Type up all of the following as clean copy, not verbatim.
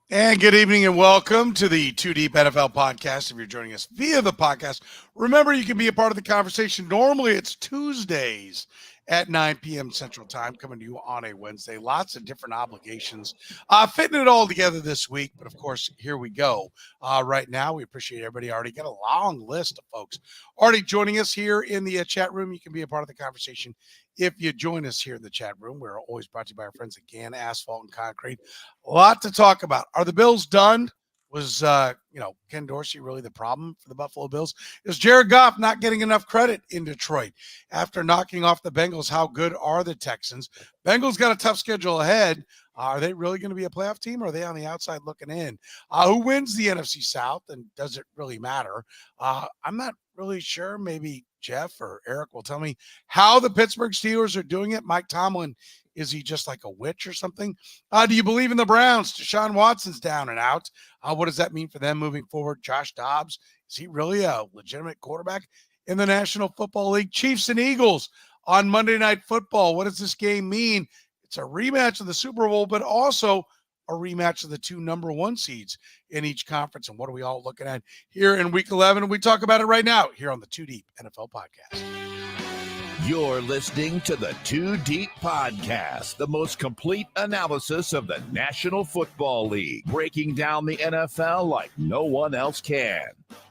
And good evening and welcome to the Two Deep NFL podcast. If you're joining us via the podcast, remember you can be a part of the conversation. Normally it's Tuesdays at 9 p.m. Central Time, coming to you on a Wednesday. Lots of different obligations. Fitting it all together this week, but of course, here we go. Right now, we appreciate everybody. Already got a long list of folks already joining us here in the chat room. You can be a part of the conversation if you join us here in the chat room. We're always brought to you by our friends at GAN Asphalt and Concrete. A lot to talk about. Are the Bills done? Was Ken Dorsey really the problem for the Buffalo Bills? Is Jared Goff not getting enough credit in Detroit after knocking off the Bengals? How good are the Texans? Bengals got a tough schedule ahead. Are they really going to be a playoff team, or are they on the outside looking in? Who wins the NFC South, and does it really matter? I'm not really sure. Maybe Jeff or Eric will tell me how the Pittsburgh Steelers are doing it. Mike Tomlin, is he just like a witch or something? Do you believe in the Browns? Deshaun Watson's down and out. What does that mean for them moving forward? Josh Dobbs, is he really a legitimate quarterback in the National Football League? Chiefs and Eagles on Monday Night Football. What does this game mean? It's a rematch of the Super Bowl, but also a rematch of the two number one seeds in each conference. And what are we all looking at here in Week 11? And we talk about it right now here on the Two Deep NFL Podcast. You're listening to the Two Deep Podcast, the most complete analysis of the National Football League, breaking down the NFL like no one else can.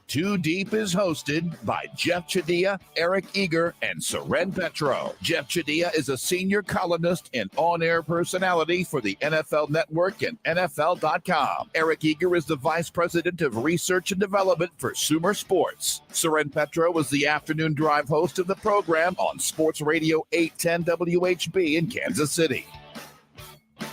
Two Deep is hosted by Jeff Chadiha, Eric Eager, and Soren Petro. Jeff Chadiha is a senior columnist and on-air personality for the NFL Network and NFL.com. Eric Eager is the vice president of research and development for Sumer Sports. Soren Petro is the afternoon drive host of the program on Sports Radio 810 WHB in Kansas City.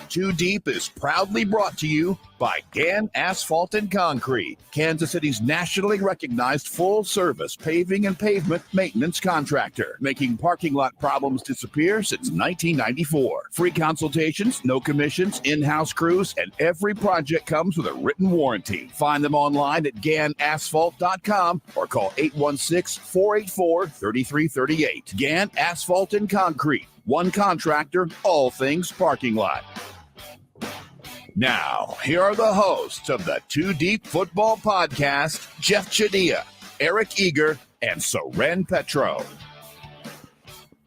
Two Deep is proudly brought to you by GAN Asphalt and Concrete, Kansas City's nationally recognized full-service paving and pavement maintenance contractor, making parking lot problems disappear since 1994. Free consultations, no commissions, in-house crews, and every project comes with a written warranty. Find them online at ganasphalt.com or call 816-484-3338. GAN Asphalt and Concrete, one contractor, all things parking lot. Now, here are the hosts of the Two Deep Football Podcast, Jeff Chadiha, Eric Eager, and Soren Petro.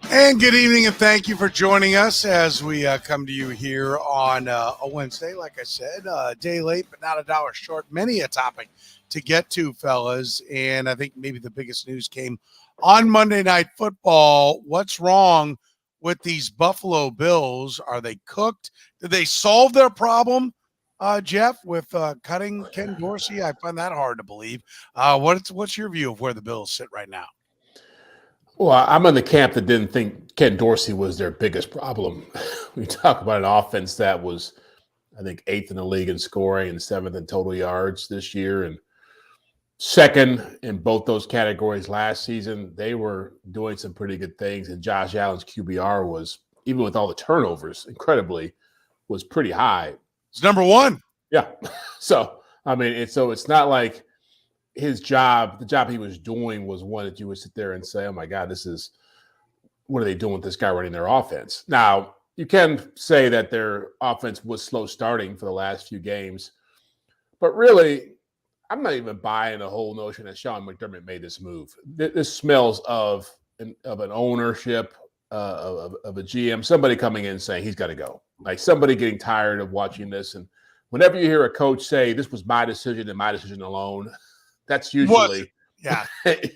And good evening, and thank you for joining us as we come to you here on a Wednesday. Like I said, a day late, but not a dollar short. Many a topic to get to, fellas. And I think maybe the biggest news came on Monday Night Football. What's wrong with these Buffalo Bills? Are they cooked? Did they solve their problem, Jeff, with cutting Ken Dorsey? I find that hard to believe. What's your view of where the Bills sit right now? Well, I'm in the camp that didn't think Ken Dorsey was their biggest problem. We talk about an offense that was, I think, 8th in the league in scoring and 7th in total yards this year, and second in both those categories last season. They were doing some pretty good things, and Josh Allen's QBR was, even with all the turnovers, incredibly, was pretty high. It's number one. Yeah. So, I mean, it's not like the job he was doing was one that you would sit there and say, oh my God, what are they doing with this guy running their offense? Now, you can say that their offense was slow starting for the last few games, but really, I'm not even buying the whole notion that Sean McDermott made this move. This smells of an ownership, of a GM, somebody coming in saying he's got to go. Like somebody getting tired of watching this. And whenever you hear a coach say this was my decision and my decision alone, that's usually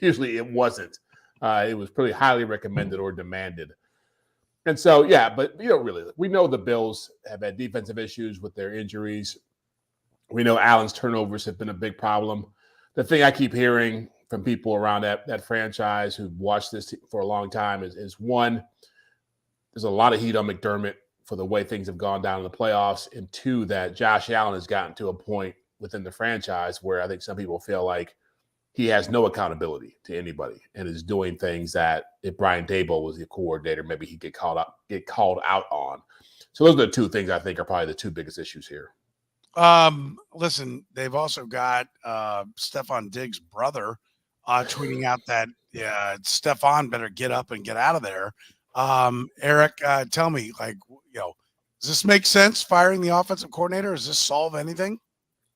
usually it wasn't. It was pretty highly recommended or demanded. And so, but we know the Bills have had defensive issues with their injuries. We know Allen's turnovers have been a big problem. The thing I keep hearing from people around that franchise who've watched this for a long time is one, there's a lot of heat on McDermott for the way things have gone down in the playoffs, and two, that Josh Allen has gotten to a point within the franchise where I think some people feel like he has no accountability to anybody and is doing things that if Brian Daboll was the coordinator, maybe he'd get called out on. So those are the two things I think are probably the two biggest issues here. Listen, they've also got Stephon Diggs' brother tweeting out that Stephon better get up and get out of there. Eric, tell me, does this make sense, firing the offensive coordinator? Does this solve anything?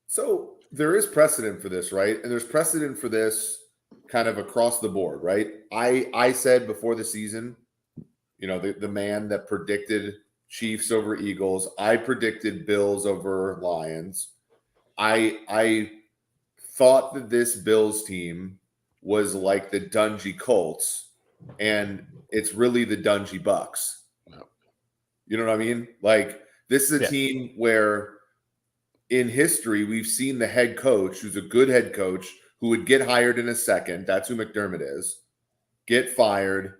So there is precedent for this, right? And there's precedent for this kind of across the board, right? I said before the season, the man that predicted Chiefs over Eagles, I predicted Bills over Lions. I thought that this Bills team was like the Dungy Colts, and it's really the Dungy Bucks. No. You know what I mean? Like, this is a team where in history we've seen the head coach, who's a good head coach, who would get hired in a second. That's who McDermott is. Get fired,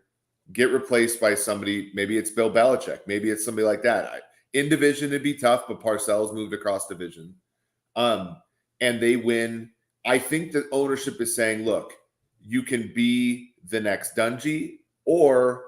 get replaced by somebody. Maybe it's Bill Belichick. Maybe it's somebody like that. In division, it'd be tough, but Parcells moved across division. And they win. I think that ownership is saying, look, you can be the next Dungy, or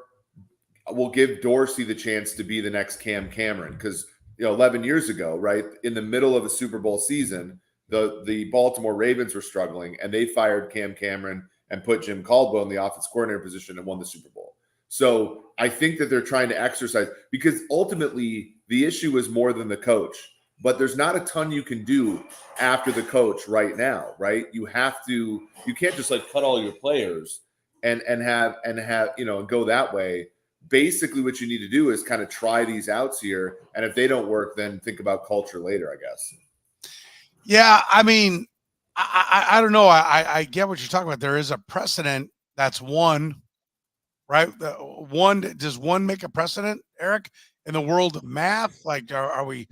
we'll give Dorsey the chance to be the next Cam Cameron. Because 11 years ago, right, in the middle of a Super Bowl season, the Baltimore Ravens were struggling, and they fired Cam Cameron and put Jim Caldwell in the offense coordinator position and won the Super Bowl. So I think that they're trying to exercise, because ultimately the issue is more than the coach. But there's not a ton you can do after the coach right now, right? You can't just like cut all your players and go that way. Basically what you need to do is kind of try these outs here. And if they don't work, then think about culture later, I guess. Yeah. I mean, I don't know. I get what you're talking about. There is a precedent. That's one, right? Does one make a precedent, Eric? In the world of math, like, are we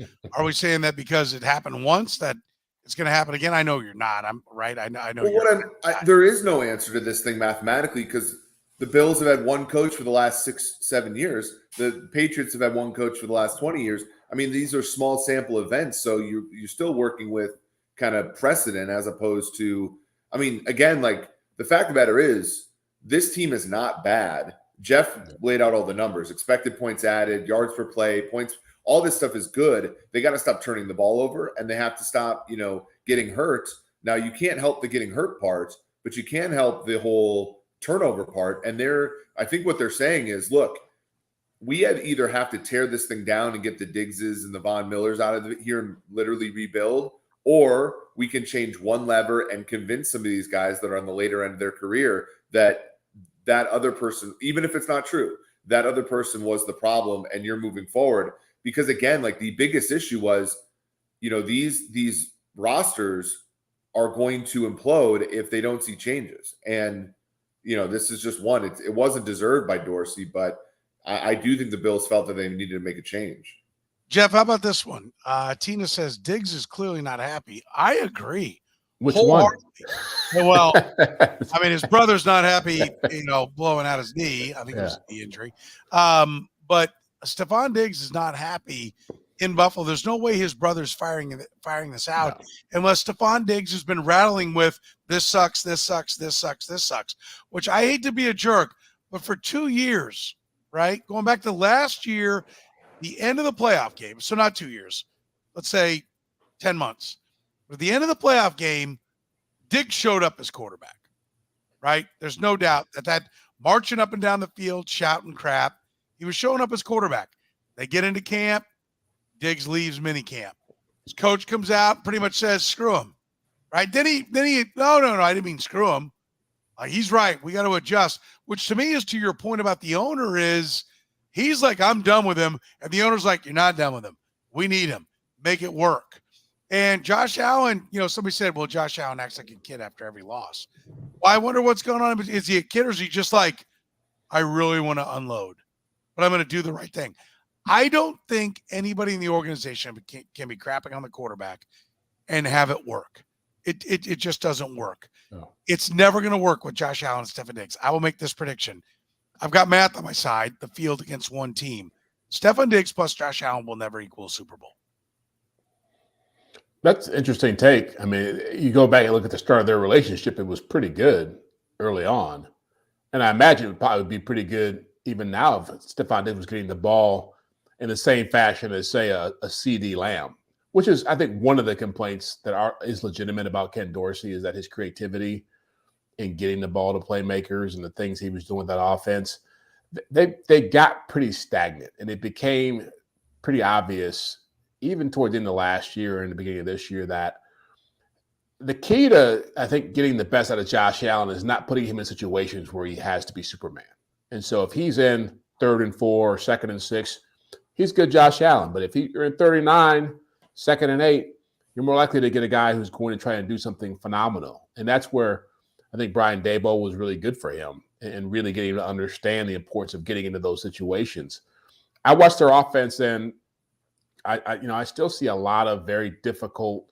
saying that because it happened once that it's going to happen again? I know you're not. I'm right. I know. Well, there is no answer to this thing mathematically, because the Bills have had one coach for the last 6-7 years. The Patriots have had one coach for the last 20 years. I mean, these are small sample events, so you're still working with kind of precedent as opposed to. I mean, again, like, the fact of the matter is, this team is not bad. Jeff laid out all the numbers, expected points added, yards per play, points, all this stuff is good. They got to stop turning the ball over, and they have to stop, getting hurt. Now, you can't help the getting hurt part, but you can help the whole turnover part. And I think what they're saying is, look, we either have to tear this thing down and get the Diggses and the Von Millers out of here and literally rebuild, or we can change one lever and convince some of these guys that are on the later end of their career that other person, even if it's not true, that other person was the problem and you're moving forward. Because again, like, the biggest issue was, these rosters are going to implode if they don't see changes. And, this is just one. It wasn't deserved by Dorsey, but I do think the Bills felt that they needed to make a change. Jeff, how about this one? Tina says Diggs is clearly not happy. I agree. Which one? Well, I mean, his brother's not happy, blowing out his knee. I think it was a knee injury. But Stephon Diggs is not happy in Buffalo. There's no way his brother's firing this out unless Stephon Diggs has been rattling with this sucks, this sucks, this sucks, this sucks, which I hate to be a jerk, but for 2 years, right? Going back to last year, the end of the playoff game. So not 2 years, let's say 10 months. But at the end of the playoff game, Diggs showed up as quarterback, right? There's no doubt that marching up and down the field, shouting crap, he was showing up as quarterback. They get into camp, Diggs leaves mini camp. His coach comes out, pretty much says, screw him, right? Then he, no, I didn't mean screw him. He's right. We got to adjust, which to me is to your point about the owner is he's like, I'm done with him. And the owner's like, you're not done with him. We need him. Make it work. And Josh Allen, somebody said, well, Josh Allen acts like a kid after every loss. Well, I wonder what's going on. Is he a kid, or is he just like, I really want to unload, but I'm going to do the right thing? I don't think anybody in the organization can be crapping on the quarterback and have it work. It just doesn't work. No. It's never going to work with Josh Allen and Stephon Diggs. I will make this prediction. I've got math on my side, the field against one team. Stephon Diggs plus Josh Allen will never equal a Super Bowl. That's an interesting take. I mean, you go back and look at the start of their relationship, it was pretty good early on. And I imagine it would probably be pretty good even now if Stephon Diggs was getting the ball in the same fashion as, say, a CD Lamb, which is, I think, one of the complaints that is legitimate about Ken Dorsey is that his creativity in getting the ball to playmakers and the things he was doing with that offense, they got pretty stagnant. And it became pretty obvious even toward the end of last year and the beginning of this year that the key to, I think, getting the best out of Josh Allen is not putting him in situations where he has to be Superman. And so if he's in 3rd and 4, 2nd and 6, he's good Josh Allen. But if you're in 39, 2nd and 8, you're more likely to get a guy who's going to try and do something phenomenal. And that's where I think Brian Daboll was really good for him and really getting him to understand the importance of getting into those situations. I watched their offense, and I still see a lot of very difficult,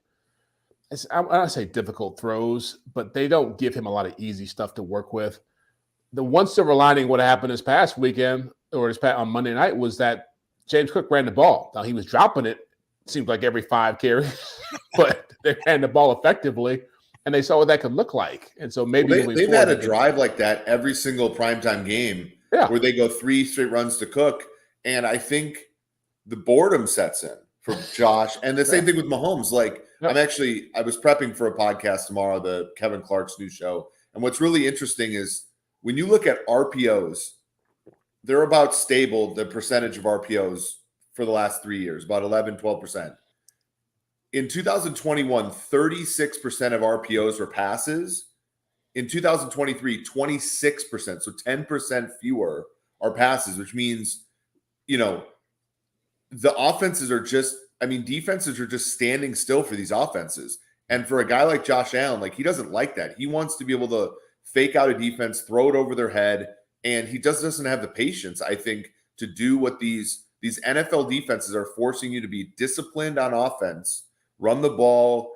I don't say difficult throws, but they don't give him a lot of easy stuff to work with. The one silver lining what happened this past weekend or on Monday night was that James Cook ran the ball. Now, he was dropping it seems like every 5 carries, but they ran the ball effectively, and they saw what that could look like. And so maybe they've had a drive like that every single primetime game where they go 3 straight runs to Cook, and I think the boredom sets in for Josh. And the same thing with Mahomes. Like, I was prepping for a podcast tomorrow, the Kevin Clark's new show. And what's really interesting is when you look at RPOs, they're about stable, the percentage of RPOs for the last 3 years, about 11, 12%. In 2021, 36% of RPOs were passes. In 2023, 26%. So 10% fewer are passes, which means, the offenses are defenses are just standing still for these offenses. And for a guy like Josh Allen, like, he doesn't like that. He wants to be able to fake out a defense, throw it over their head. And he doesn't have the patience, I think, to do what these NFL defenses are forcing you to be disciplined on offense, run the ball,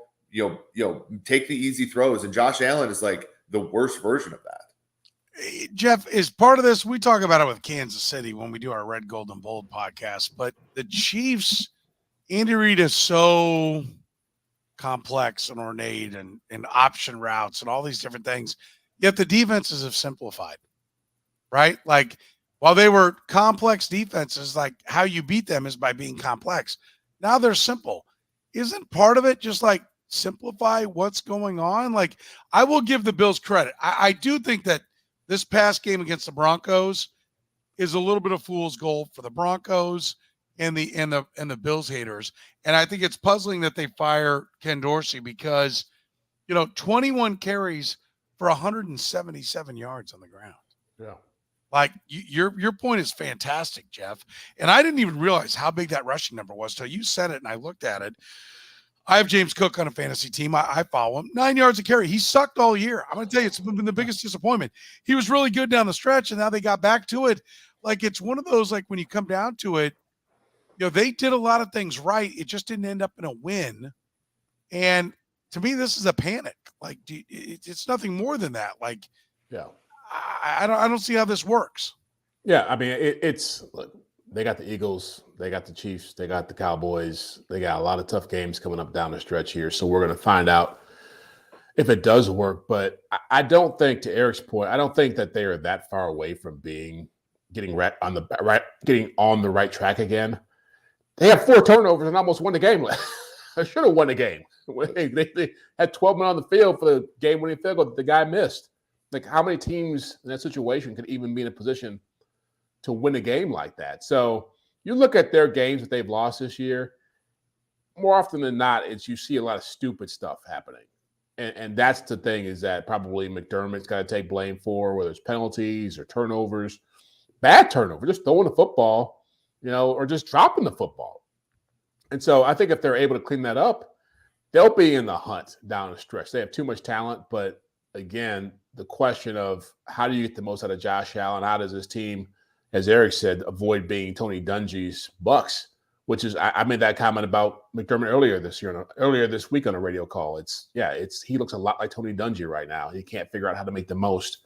take the easy throws. And Josh Allen is like the worst version of that. Jeff, is part of this, we talk about it with Kansas City when we do our Red, Gold, and Bold podcast, but the Chiefs, Andy Reid is so complex and ornate and option routes and all these different things, yet the defenses have simplified, right? Like, while they were complex defenses, like, how you beat them is by being complex. Now they're simple. Isn't part of it just like simplify what's going on? Like, I will give the Bills credit. I do think that this past game against the Broncos is a little bit of fool's gold for the Broncos and the Bills haters. And I think it's puzzling that they fire Ken Dorsey because, 21 carries for 177 yards on the ground. Yeah. Like, your point is fantastic, Jeff. And I didn't even realize how big that rushing number was till you said it and I looked at it. I have James Cook on a fantasy team. I follow him. 9 yards a carry. He sucked all year. I'm going to tell you, it's been the biggest disappointment. He was really good down the stretch, and now they got back to it. Like, it's one of those, like, when you come down to it, they did a lot of things right. It just didn't end up in a win. And to me, this is a panic. Like, it's nothing more than that. Like, I don't see how this works. Yeah, I mean, look, they got the Eagles, they got the Chiefs, they got the Cowboys. They got a lot of tough games coming up down the stretch here. So we're going to find out if it does work. But I don't think, to Eric's point, I don't think that they are that far away from getting on the right track again. They have 4 turnovers and almost won the game. They should have won the game. They had 12 men on the field for the game-winning field goal that the guy missed. Like, how many teams in that situation could even be in a position to win a game like that? So you look at their games that they've lost this year, more often than not, you see a lot of stupid stuff happening. And that's the thing, is that probably McDermott's got to take blame for, whether it's penalties or turnovers, bad turnover, just throwing the football, or just dropping the football. And so I think if they're able to clean that up, they'll be in the hunt down the stretch. They have too much talent, but again, the question of how do you get the most out of Josh Allen? How does this team, as Eric said, avoid being Tony Dungy's Bucks? Which is, I made that comment about McDermott earlier this week on a radio call. He looks a lot like Tony Dungy right now. He can't figure out how to make the most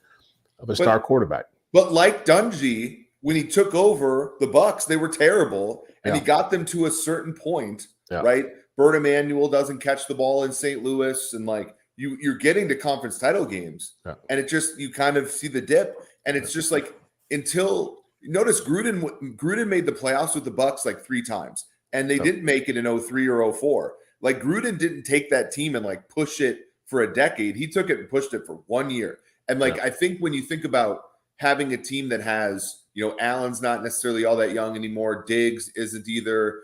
of a star quarterback. But like Dungy, when he took over the Bucks, they were terrible, and he got them to a certain point, right? Bert Emanuel doesn't catch the ball in St. Louis, and like you're getting to conference title games, and it just, you kind of see the dip, and it's just like, until notice Gruden made the playoffs with the Bucks like 3 times, and they didn't make it in 03 or 04. Like, Gruden didn't take that team and like push it for a decade. He took it and pushed it for 1 year. And like, I think when you think about having a team that has, Allen's not necessarily all that young anymore, Diggs isn't either,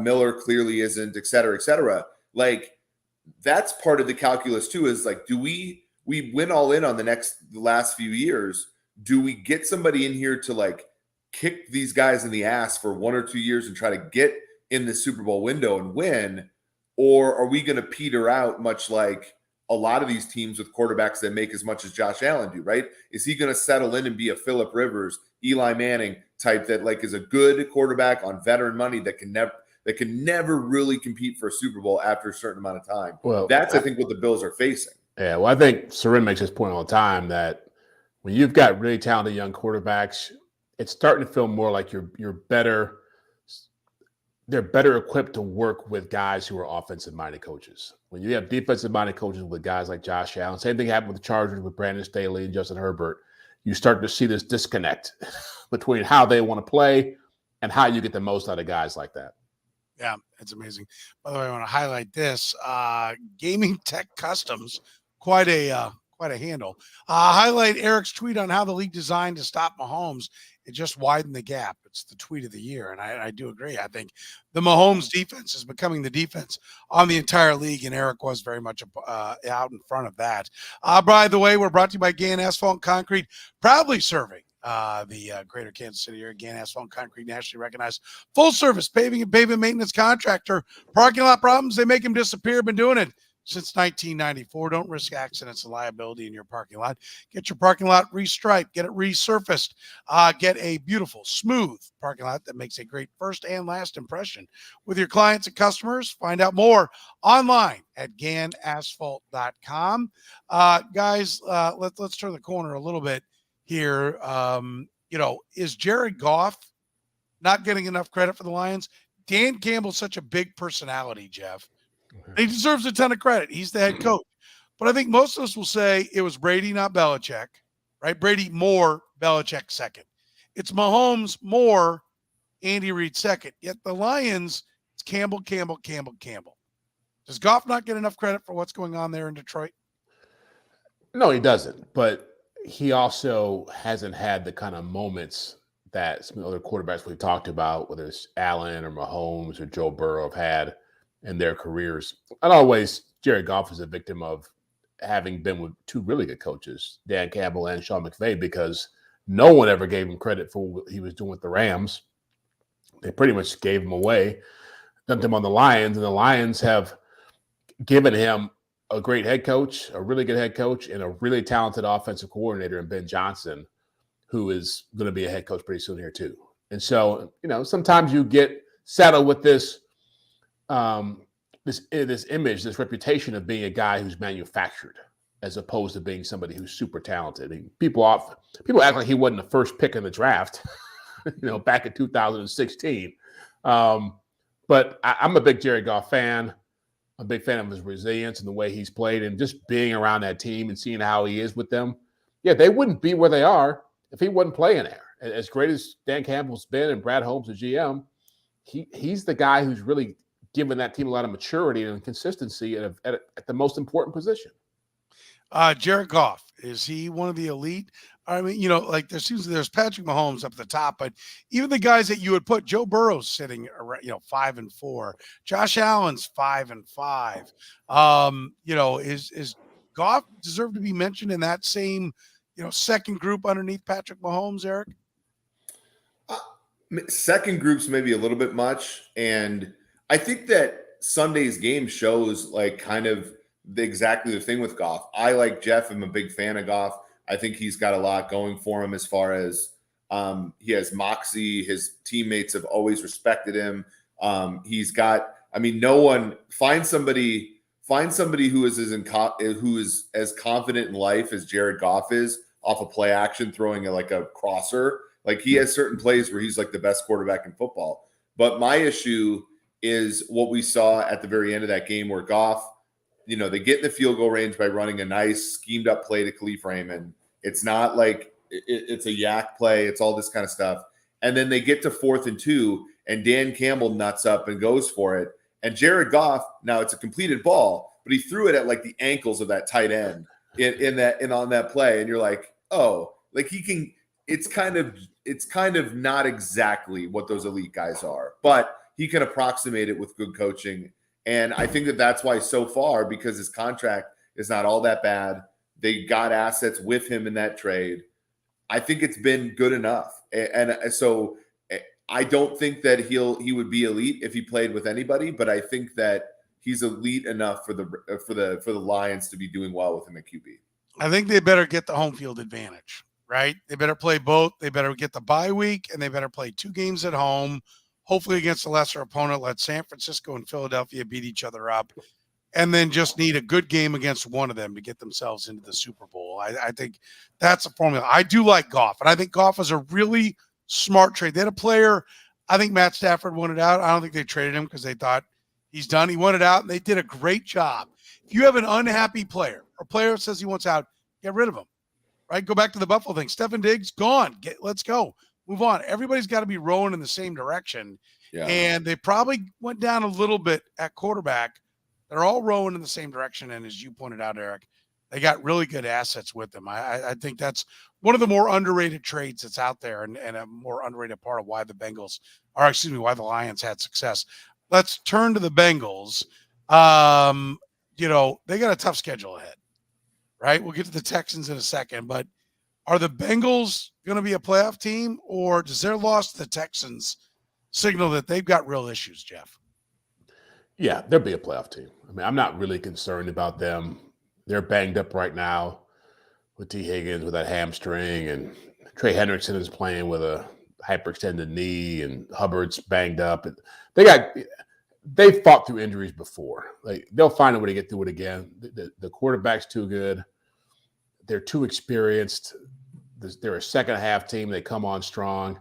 Miller clearly isn't, et cetera, et cetera. Like, that's part of the calculus too, is like, do we win all in on the last few years? Do we get somebody in here to like kick these guys in the ass for 1 or 2 years and try to get in the Super Bowl window and win? Or are we going to peter out much like a lot of these teams with quarterbacks that make as much as Josh Allen do, right? Is he going to settle in and be a Phillip Rivers, Eli Manning type that like is a good quarterback on veteran money that can never really compete for a Super Bowl after a certain amount of time? Well, that's, I think, what the Bills are facing. Yeah, well, I think Soren makes this point all the time that when you've got really talented young quarterbacks, it's starting to feel more like you're better. They're better equipped to work with guys who are offensive-minded coaches. When you have defensive-minded coaches with guys like Josh Allen, same thing happened with the Chargers with Brandon Staley and Justin Herbert. You start to see this disconnect between how they want to play and how you get the most out of guys like that. Yeah, it's amazing. By the way, I want to highlight this. Gaming Tech Customs, quite a handle. Highlight Eric's tweet on how the league designed to stop Mahomes. It just widened the gap. It's the tweet of the year, and I do agree. I think the Mahomes defense is becoming the defense on the entire league, and Eric was very much out in front of that. By the way, we're brought to you by Gann Asphalt and Concrete, proudly serving the greater Kansas City area. Gann Asphalt and Concrete, nationally recognized full-service paving and pavement maintenance contractor. Parking lot problems, they make them disappear. Been doing it since 1994. Don't risk accidents and liability in your parking lot. Get your parking lot restriped. Get it resurfaced. Get a beautiful, smooth parking lot that makes a great first and last impression with your clients and customers. Find out more online at GannAsphalt.com. Guys, let's turn the corner a little bit here. Is Jared Goff not getting enough credit for the Lions? Dan Campbell's such a big personality, Jeff. He deserves a ton of credit. He's the head coach. But I think most of us will say it was Brady, not Belichick, right? Brady more, Belichick second. It's Mahomes more, Andy Reid second. Yet the Lions, it's Campbell. Does Goff not get enough credit for what's going on there in Detroit? No, he doesn't. But he also hasn't had the kind of moments that some other quarterbacks we've talked about, whether it's Allen or Mahomes or Joe Burrow, have had in their careers. And always, Jared Goff is a victim of having been with two really good coaches, Dan Campbell and Sean McVay, because no one ever gave him credit for what he was doing with the Rams. They pretty much gave him away, dumped him on the Lions, and the Lions have given him a great head coach, a really good head coach, and a really talented offensive coordinator in Ben Johnson, who is going to be a head coach pretty soon here too. And so, sometimes you get saddled with this image, this reputation of being a guy who's manufactured, as opposed to being somebody who's super talented. I mean, people act like he wasn't the first pick in the draft, back in 2016. But I'm a big Jared Goff fan. I'm a big fan of his resilience and the way he's played, and just being around that team and seeing how he is with them. Yeah, they wouldn't be where they are if he wasn't playing there. As great as Dan Campbell's been and Brad Holmes, the GM, he's the guy who's really given that team a lot of maturity and consistency at the most important position. Jared Goff, is he one of the elite? I mean, there's Patrick Mahomes up at the top, but even the guys that you would put, Joe Burrow's sitting around, 5-4, Josh Allen's 5-5. Is Goff deserve to be mentioned in that same, second group underneath Patrick Mahomes, Eric? Second group's maybe a little bit much, and I think that Sunday's game shows kind of exactly the thing with Goff. I, like Jeff, am a big fan of Goff. I think he's got a lot going for him as far as he has moxie. His teammates have always respected him. He's got, no one find somebody who is as confident in life as Jared Goff is off a play action, throwing a crosser. He has certain plays where he's the best quarterback in football. But my issue is what we saw at the very end of that game, where Goff, they get in the field goal range by running a nice schemed up play to Khalif Raymond. It's not it's a yak play. It's all this kind of stuff. And then they get to 4th and 2, and Dan Campbell nuts up and goes for it. And Jared Goff, now it's a completed ball, but he threw it at the ankles of that tight end on that play. And you're like, oh, he can. It's kind of not exactly what those elite guys are, but he can approximate it with good coaching. And I think that that's why so far, because his contract is not all that bad, they got assets with him in that trade. I think it's been good enough. And so I don't think that he would be elite if he played with anybody, but I think that he's elite enough for the Lions to be doing well with him at QB. I think they better get the home field advantage, right? They better play both. They better get the bye week, and they better play 2 games at home, hopefully against a lesser opponent. Let San Francisco and Philadelphia beat each other up, and then just need a good game against one of them to get themselves into the Super Bowl. I think that's a formula. I do like Goff, and I think Goff is a really smart trade. They had a player, I think Matt Stafford wanted out. I don't think they traded him because they thought he's done. He wanted out, and they did a great job. If you have an unhappy player, or a player says he wants out, get rid of him, right? Go back to the Buffalo thing. Stefon Diggs, gone. Let's go. Move on. Everybody's got to be rowing in the same direction. Yeah. And they probably went down a little bit at quarterback. They're all rowing in the same direction. And as you pointed out, Eric, they got really good assets with them. I think that's one of the more underrated trades that's out there, and a more underrated part of why the why the Lions had success. Let's turn to the Bengals. They got a tough schedule ahead, right? We'll get to the Texans in a second, but are the Bengals going to be a playoff team, or does their loss to the Texans signal that they've got real issues, Jeff? Yeah, they'll be a playoff team. I mean, I'm not really concerned about them. They're banged up right now with T. Higgins with that hamstring, and Trey Hendrickson is playing with a hyperextended knee, and Hubbard's banged up. And they've fought through injuries before. Like, they'll find a way to get through it again. The quarterback's too good. They're too experienced. They're a second half team. They come on strong.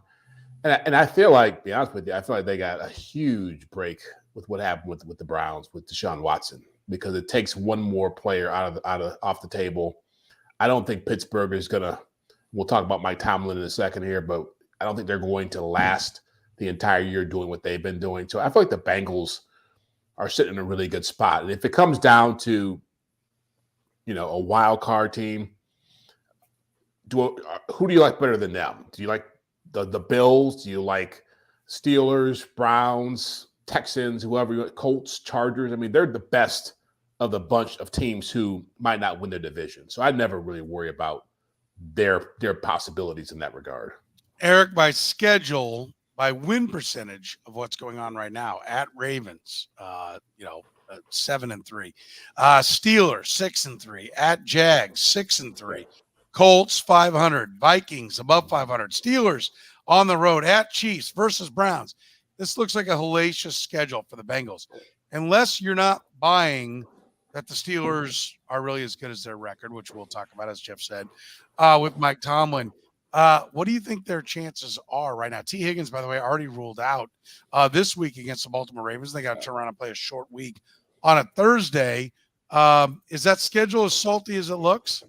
And I feel like, to be honest with you, I feel like they got a huge break with what happened with the Browns, with Deshaun Watson, because it takes one more player off the table. I don't think Pittsburgh is gonna. We'll talk about Mike Tomlin in a second here, but I don't think they're going to last the entire year doing what they've been doing. So I feel like the Bengals are sitting in a really good spot. And if it comes down to, a wild card team, who do you like better than them? Do you like the Bills? Do you like Steelers, Browns, Texans, whoever, Colts, Chargers? I mean, they're the best of the bunch of teams who might not win their division. So I never really worry about their possibilities in that regard. Eric, by schedule, by win percentage of what's going on right now, at Ravens, 7-3, Steelers 6-3, at Jags 6-3, Colts 500, Vikings above 500, Steelers on the road at Chiefs versus Browns. This looks like a hellacious schedule for the Bengals, unless you're not buying that the Steelers are really as good as their record, which we'll talk about, as Jeff said, with Mike Tomlin. What do you think their chances are right now? T. Higgins, by the way, already ruled out this week against the Baltimore Ravens. They got to turn around and play a short week on a Thursday. Is that schedule as salty as it looks?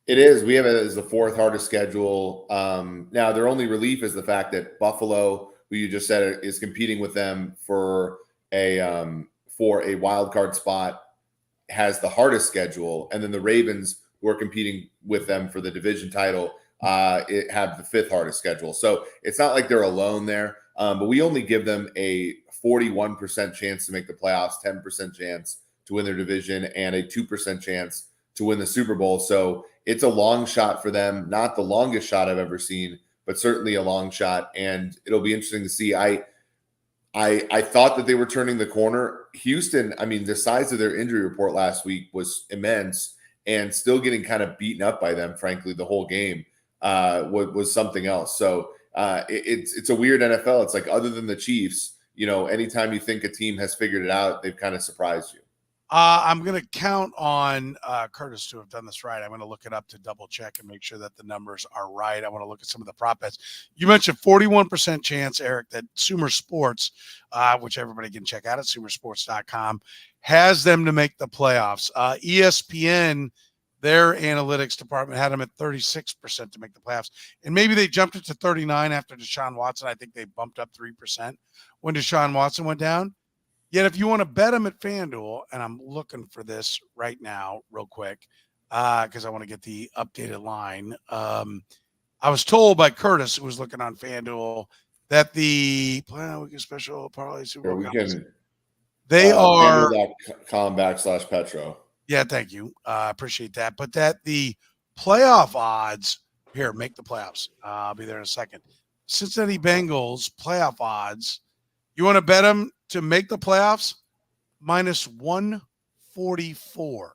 It is. We have it as the 4th hardest schedule. Now, their only relief is the fact that Buffalo, who you just said is competing with them for a wild card spot, has the hardest schedule, and then the Ravens, who are competing with them for the division title, have the 5th hardest schedule. So it's not like they're alone there, but we only give them a 41% chance to make the playoffs, 10% chance to win their division, and a 2% chance to win the Super Bowl. So it's a long shot for them, not the longest shot I've ever seen, but certainly a long shot, and it'll be interesting to see. I thought that they were turning the corner. Houston, I mean, the size of their injury report last week was immense, and still getting kind of beaten up by them, frankly, the whole game was something else. So it's a weird NFL. It's like, other than the Chiefs, anytime you think a team has figured it out, they've kind of surprised you. I'm going to count on Curtis to have done this right. I'm going to look it up to double check and make sure that the numbers are right. I want to look at some of the prop bets. You mentioned 41% chance, Eric, that Sumer Sports, which everybody can check out at sumersports.com, has them to make the playoffs. ESPN, their analytics department, had them at 36% to make the playoffs. And maybe they jumped it to 39 after Deshaun Watson. I think they bumped up 3% when Deshaun Watson went down. Yet if you want to bet them at FanDuel, and I'm looking for this right now real quick because I want to get the updated line. I was told by Curtis, who was looking on FanDuel, that the plan weekend special parlay Super Bowl They are .com / Petro. Yeah, thank you. I appreciate that. But that the playoff odds here, make the playoffs. I'll be there in a second. Cincinnati Bengals playoff odds. You want to bet them to make the playoffs? -144.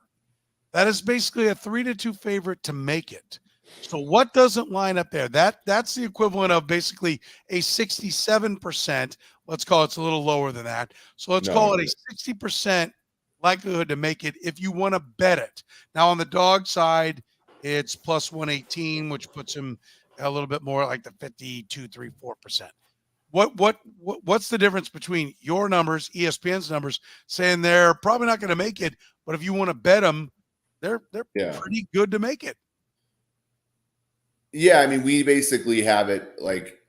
That is basically a 3-2 favorite to make it. So what doesn't line up there? That's the equivalent of basically a 67%. Let's call it's a little lower than that. So let's call it a 60% likelihood to make it if you want to bet it. Now on the dog side, it's +118, which puts him a little bit more like the 52.34%. What's the difference between your numbers, ESPN's numbers, saying they're probably not going to make it, but if you want to bet them, they're pretty good to make it. Yeah, I mean, we basically have it like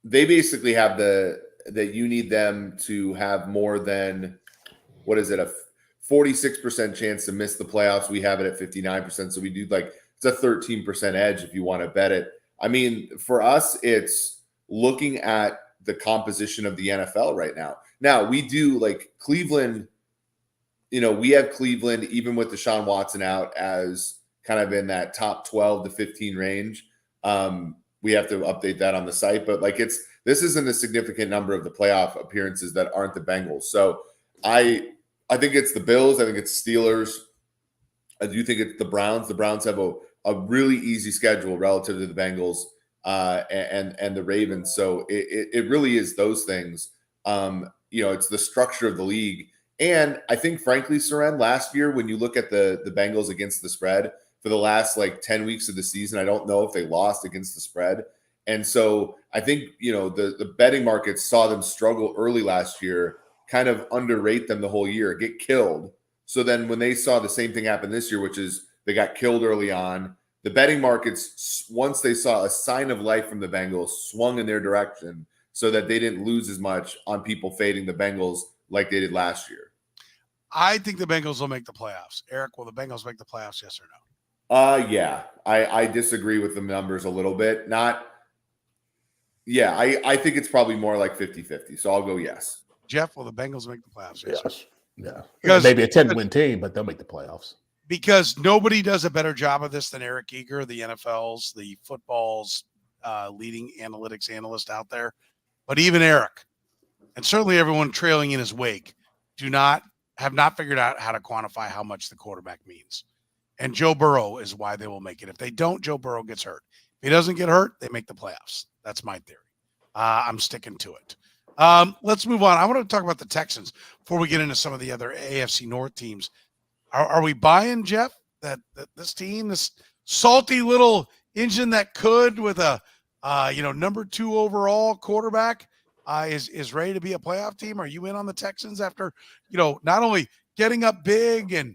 they basically have that you need them to have more than what is it, a 46% chance to miss the playoffs. We have it at 59%, so we do like it's a 13% edge if you want to bet it. I mean, for us, it's looking at the composition of the NFL right now. Now we do like Cleveland. You know, we have Cleveland even with Deshaun Watson out as kind of in that top 12 to 15 range. We have to update that on the site, but like this isn't a significant number of the playoff appearances that aren't the Bengals. So I think it's the Bills. I think it's Steelers. I do think it's the Browns. The Browns have a really easy schedule relative to the Bengals and the Ravens. So it really is those things. It's the structure of the league. And I think, frankly, Soren, last year, when you look at the Bengals against the spread for the last like 10 weeks of the season, I don't know if they lost against the spread. And so I think, the betting markets saw them struggle early last year, kind of underrate them the whole year, get killed. So then when they saw the same thing happen this year, which is they got killed early on, the betting markets, once they saw a sign of life from the Bengals, swung in their direction so that they didn't lose as much on people fading the Bengals like they did last year. I think the Bengals will make the playoffs. Eric, will the Bengals make the playoffs, yes or no? Yeah. I disagree with the numbers a little bit. I think it's probably more like 50-50. So I'll go yes. Jeff, will the Bengals make the playoffs? Yes. Yeah. Because maybe a 10-win team, but they'll make the playoffs. Because nobody does a better job of this than Eric Eager, the NFL's, the football's leading analytics analyst out there. But even Eric, and certainly everyone trailing in his wake, have not figured out how to quantify how much the quarterback means. And Joe Burrow is why they will make it. If they don't, Joe Burrow gets hurt. If he doesn't get hurt, they make the playoffs. That's my theory. I'm sticking to it. Let's move on. I want to talk about the Texans before we get into some of the other AFC North teams. Are we buying, Jeff, that this team, this salty little engine that could with a number 2 overall quarterback is ready to be a playoff team? Are you in on the Texans after, not only getting up big and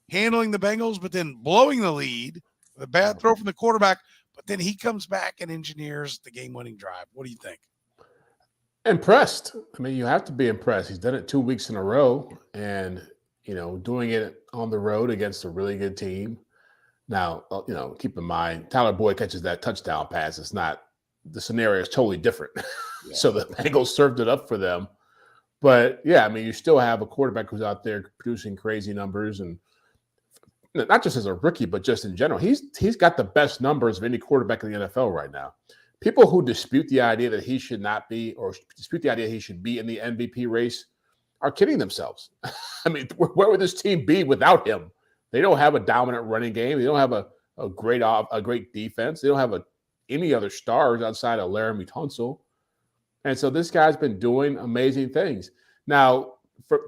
handling the Bengals, but then blowing the lead with a bad throw from the quarterback, but then he comes back and engineers the game-winning drive? What do you think? Impressed. I mean, you have to be impressed. He's done it 2 weeks in a row and, doing it on the road against a really good team. Now, keep in mind, Tyler Boyd catches that touchdown pass. It's not – the scenario is totally different. Yeah. So the Bengals served it up for them. But, yeah, I mean, you still have a quarterback who's out there producing crazy numbers, and not just as a rookie, but just in general. He's got the best numbers of any quarterback in the NFL right now. People who dispute the idea that he should not be, or dispute the idea he should be in the MVP race, are kidding themselves. I mean, where would this team be without him? They don't have a dominant running game. They don't have a great defense. They don't have any other stars outside of Laramie Tunsil. And so this guy's been doing amazing things. Now,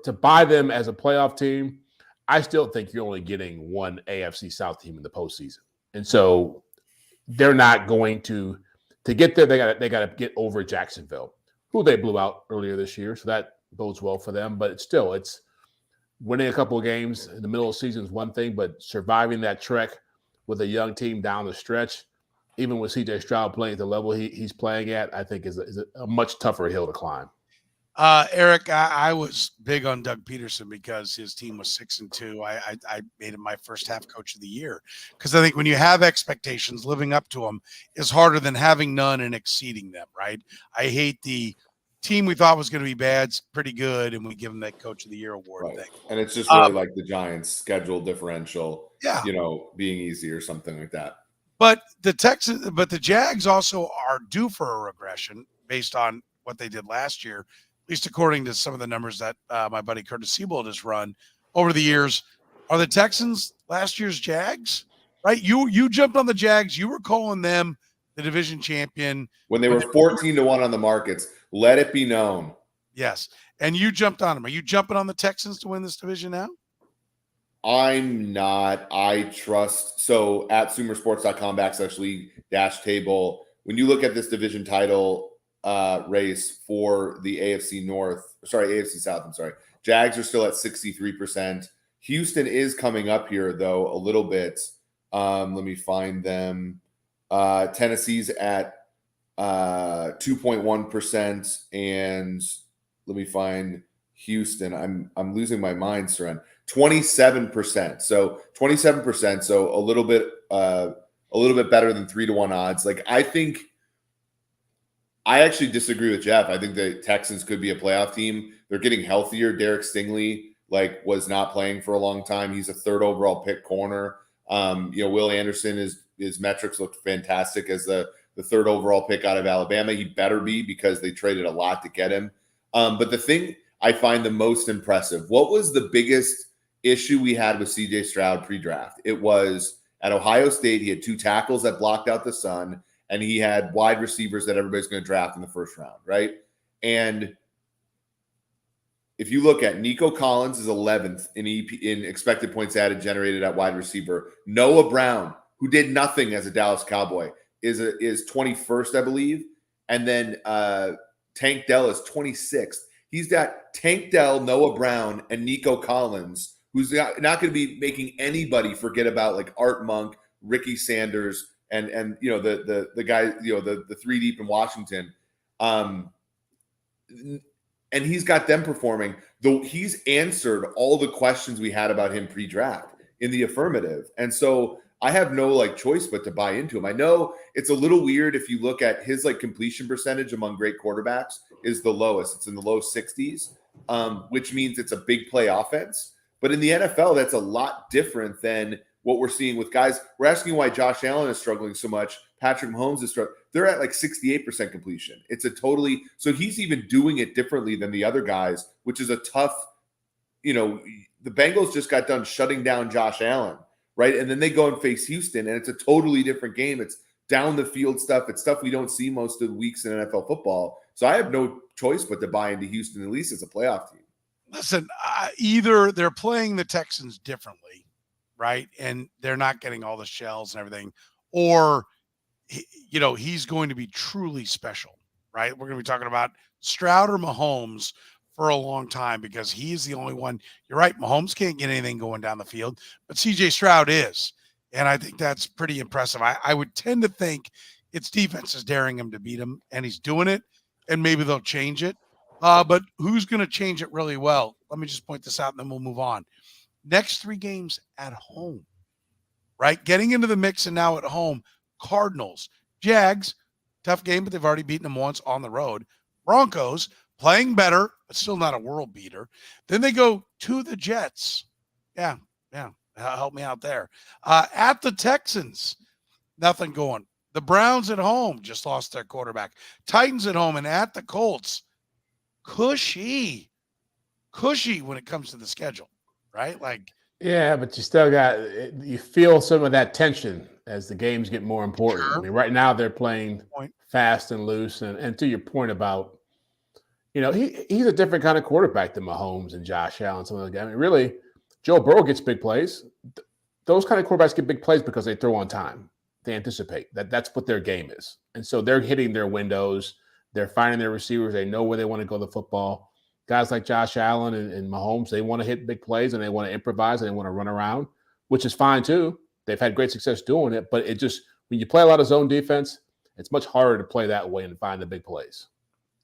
to buy them as a playoff team, I still think you're only getting one AFC South team in the postseason. And so they're not going to get there. They got to get over Jacksonville, who they blew out earlier this year. So that bodes well for them, but it's winning a couple of games in the middle of the season is one thing, but surviving that trek with a young team down the stretch, even with CJ Stroud playing at the level he's playing at, I think is a much tougher hill to climb. Eric, I was big on Doug Peterson because his team was 6-2. I made him my first half coach of the year because I think when you have expectations, living up to them is harder than having none and exceeding them, right? I hate the team we thought was going to be bad is pretty good, and we give them that Coach of the Year award Right. thing. And it's just really like the Giants' schedule differential, Yeah. being easy or something like that. But the Jags also are due for a regression based on what they did last year, at least according to some of the numbers that my buddy Curtis Siebold has run over the years. Are the Texans last year's Jags? Right? You jumped on the Jags. You were calling them the division champion When they were 14-1 on the markets, let it be known. Yes. And you jumped on them. Are you jumping on the Texans to win this division now? I'm not. I trust. So at sumersports.com/league-table, when you look at this division title race for the AFC South, Jags are still at 63%. Houston is coming up here, though, a little bit. Let me find them. Tennessee's at 2.1%, and let me find Houston. I'm losing my mind, Soren. 27%. So 27%. So a little bit better than 3-1 odds. Like, I actually disagree with Jeff. I think the Texans could be a playoff team. They're getting healthier. Derek Stingley was not playing for a long time. He's a 3rd overall pick corner. Will Anderson, his metrics looked fantastic as the 3rd overall pick out of Alabama. He better be, because they traded a lot to get him. But the thing I find the most impressive, what was the biggest issue we had with CJ Stroud pre-draft? It was at Ohio State. He had 2 tackles that blocked out the sun, and he had wide receivers that everybody's going to draft in the first round, right? And if you look at Nico Collins is 11th in expected points added generated at wide receiver. Noah Brown, who did nothing as a Dallas Cowboy, is 21st, I believe. And then Tank Dell is 26th. He's got Tank Dell, Noah Brown, and Nico Collins, who's not going to be making anybody forget about like Art Monk, Ricky Sanders, and the guy, the 3 deep in Washington. And he's got them performing, though he's answered all the questions we had about him pre-draft in the affirmative. And so I have no choice but to buy into him. I know it's a little weird if you look at his completion percentage among great quarterbacks is the lowest. It's in the low 60s, which means it's a big play offense. But in the NFL, that's a lot different than what we're seeing with guys. We're asking why Josh Allen is struggling so much. Patrick Mahomes is struggling. They're at 68% completion. It's so he's even doing it differently than the other guys, which is a tough, the Bengals just got done shutting down Josh Allen, right? And then they go and face Houston, and it's a totally different game. It's down the field stuff. It's stuff we don't see most of the weeks in NFL football. So I have no choice but to buy into Houston, at least as a playoff team. Listen, either they're playing the Texans differently, right? And they're not getting all the shells and everything, or he's going to be truly special, right? We're going to be talking about Stroud or Mahomes for a long time, because he's the only one. You're right. Mahomes can't get anything going down the field, but CJ Stroud is. And I think that's pretty impressive. I would tend to think it's defenses daring him to beat him, and he's doing it, and maybe they'll change it. But who's going to change it really well? Let me just point this out, and then we'll move on. Next 3 games at home, right? Getting into the mix, and now at home, Cardinals, Jags, tough game, but they've already beaten them once on the road. Broncos, playing better, but still not a world beater. Then they go to the Jets. Yeah. Help me out there. At the Texans, nothing going. The Browns at home just lost their quarterback. Titans at home, and at the Colts. Cushy when it comes to the schedule, right? Yeah, but you still you feel some of that tension as the games get more important. Sure. I mean, right now they're playing fast and loose, and to your point about, he's a different kind of quarterback than Mahomes and Josh Allen. Some of the guys. I mean, really, Joe Burrow gets big plays. Those kind of quarterbacks get big plays because they throw on time. They anticipate that's what their game is, and so they're hitting their windows. They're finding their receivers. They know where they want to go the football. Guys like Josh Allen and Mahomes, they want to hit big plays, and they want to improvise, and they want to run around, which is fine too. They've had great success doing it, but it just, when you play a lot of zone defense, it's much harder to play that way and find the big plays.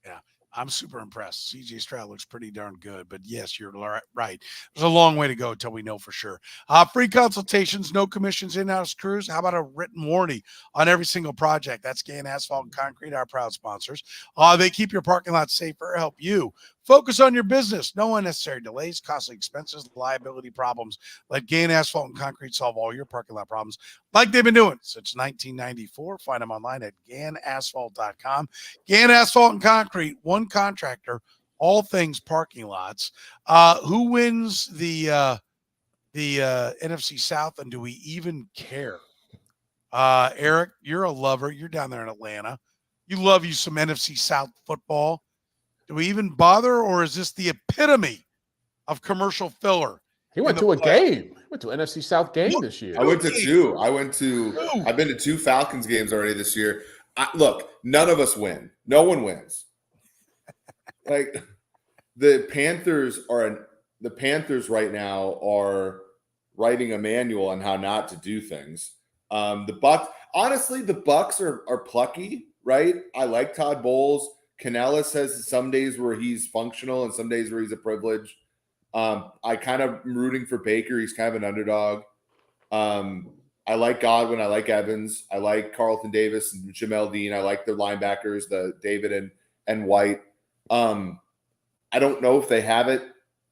Yeah. I'm super impressed. CJ Stroud looks pretty darn good, but yes, you're right. There's a long way to go until we know for sure. Free consultations, no commissions, in-house crews. How about a written warranty on every single project? That's Gann Asphalt and Concrete, our proud sponsors. They keep your parking lot safer, help you focus on your business. No unnecessary delays, costly expenses, liability problems. Let Gann Asphalt and Concrete solve all your parking lot problems like they've been doing since 1994. Find them online at GannAsphalt.com. Gann Asphalt and Concrete, one contractor, all things parking lots. Who wins the NFC South, and do we even care? Eric, you're a lover. You're down there in Atlanta. You love you some NFC South football. Do we even bother, or is this the epitome of commercial filler? He went to a game. He went to an NFC South game this year. I went to two. I've been to 2 Falcons games already this year. Look, none of us win. No one wins. Like the Panthers right now are writing a manual on how not to do things. The Bucs are plucky, right? I like Todd Bowles. Canellis has some days where he's functional and some days where he's a privilege. I kind of am rooting for Baker. He's kind of an underdog. I like Godwin. I like Evans. I like Carlton Davis and Jamel Dean. I like their linebackers, the David and White. I don't know if they have it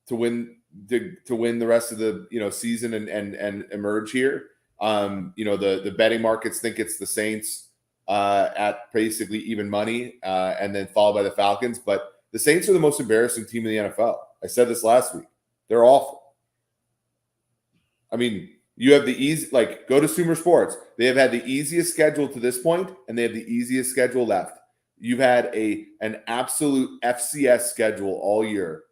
to win the rest of the season and emerge here. The betting markets think it's the Saints at basically even money, and then followed by the Falcons. But the Saints are the most embarrassing team in the NFL. I said this last week. They're awful. I mean, you have go to Sumer Sports. They have had the easiest schedule to this point, and they have the easiest schedule left. You've had an absolute FCS schedule all year.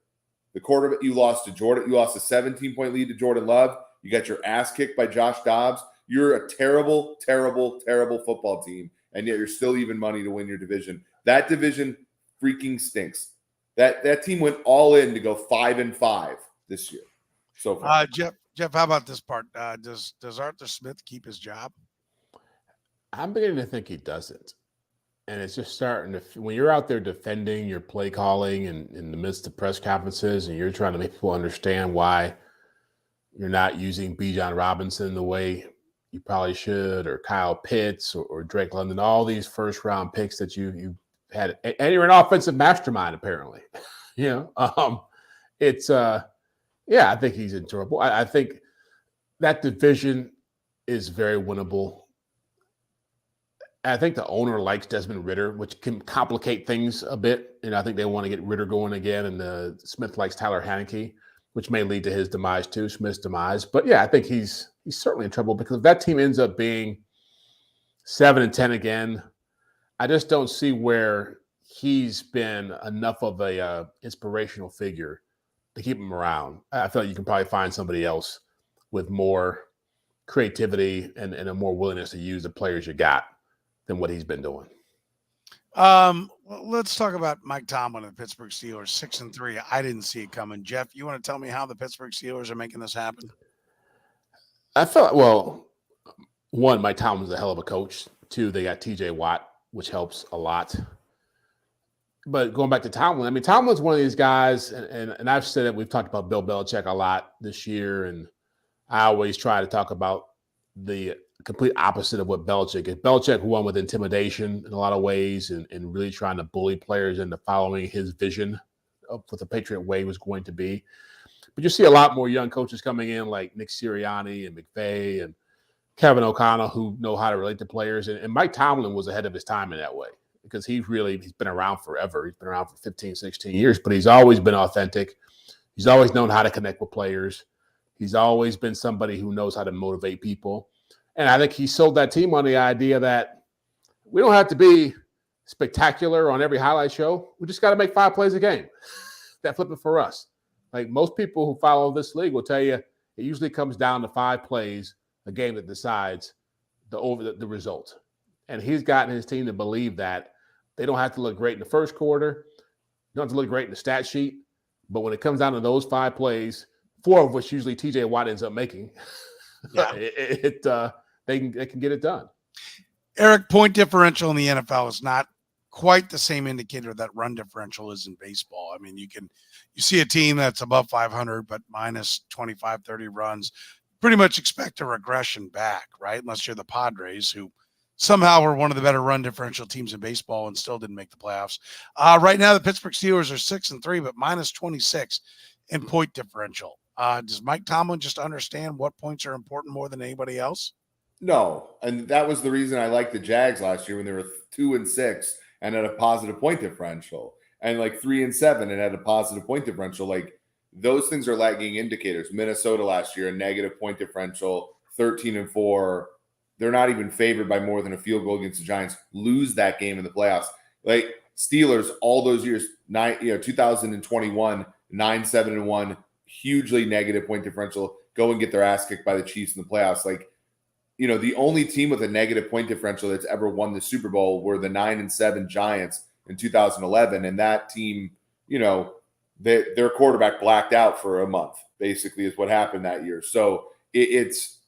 The quarterback you lost to Jordan, you lost a 17-point lead to Jordan Love. You got your ass kicked by Josh Dobbs. You're a terrible, terrible, terrible football team, and yet you're still even money to win your division. That division freaking stinks. That team went all in to go 5-5 this year. So far. Jeff, how about this part? Does Arthur Smith keep his job? I'm beginning to think he doesn't. And it's just starting to, when you're out there defending your play calling and in the midst of press conferences, and you're trying to make people understand why you're not using Bijan Robinson the way you probably should, or Kyle Pitts or Drake London, all these first round picks that you had, and you're an offensive mastermind apparently. It's I think he's in trouble. I think that division is very winnable. I think the owner likes Desmond Ridder, which can complicate things a bit. And I think they want to get Ridder going again. And Smith likes Tyler Heineke, which may lead to his demise too, Smith's demise. But yeah, I think he's certainly in trouble, because if that team ends up being 7-10 again, I just don't see where he's been enough of a inspirational figure to keep him around. I feel like you can probably find somebody else with more creativity and a more willingness to use the players you got than what he's been doing. Well, let's talk about Mike Tomlin and the Pittsburgh Steelers, 6-3. I didn't see it coming. Jeff, you want to tell me how the Pittsburgh Steelers are making this happen? I felt, well, one, Mike Tomlin's a hell of a coach. Two, they got TJ Watt, which helps a lot. But going back to Tomlin, I mean, Tomlin's one of these guys, and I've said it, we've talked about Bill Belichick a lot this year, and I always try to talk about the complete opposite of what Belichick is. Belichick won with intimidation in a lot of ways and really trying to bully players into following his vision of what the Patriot way was going to be. But you see a lot more young coaches coming in like Nick Sirianni and McVay and Kevin O'Connell who know how to relate to players. And Mike Tomlin was ahead of his time in that way because he's been around forever. He's been around for 15, 16 years, but he's always been authentic. He's always known how to connect with players. He's always been somebody who knows how to motivate people. And I think he sold that team on the idea that we don't have to be spectacular on every highlight show. We just got to make 5 plays a game. That flip it for us. Like most people who follow this league will tell you, it usually comes down to 5 plays a game that decides the result. And he's gotten his team to believe that they don't have to look great in the first quarter. They don't have to look great in the stat sheet. But when it comes down to those 5 plays, 4 of which usually TJ Watt ends up making, they can get it done. Eric, point differential in the NFL is not quite the same indicator that run differential is in baseball. I mean, you see a team that's above 500, but minus 25, 30 runs, pretty much expect a regression back, right? Unless you're the Padres, who somehow were one of the better run differential teams in baseball and still didn't make the playoffs. Right now, the Pittsburgh Steelers are 6-3, but minus 26 in point differential. Does Mike Tomlin just understand what points are important more than anybody else? No, and that was the reason I liked the Jags last year when they were 2-6 and had a positive point differential, and like 3-7 and had a positive point differential. Like those things are lagging indicators. Minnesota last year, a negative point differential, 13-4. They're not even favored by more than a field goal against the Giants. Lose that game in the playoffs. Like Steelers, all those years, 2021, 9-7-1, hugely negative point differential. Go and get their ass kicked by the Chiefs in the playoffs. Like, the only team with a negative point differential that's ever won the Super Bowl were the 9-7 Giants in 2011, and that team, their quarterback blacked out for a month. Basically, is what happened that year. So it's.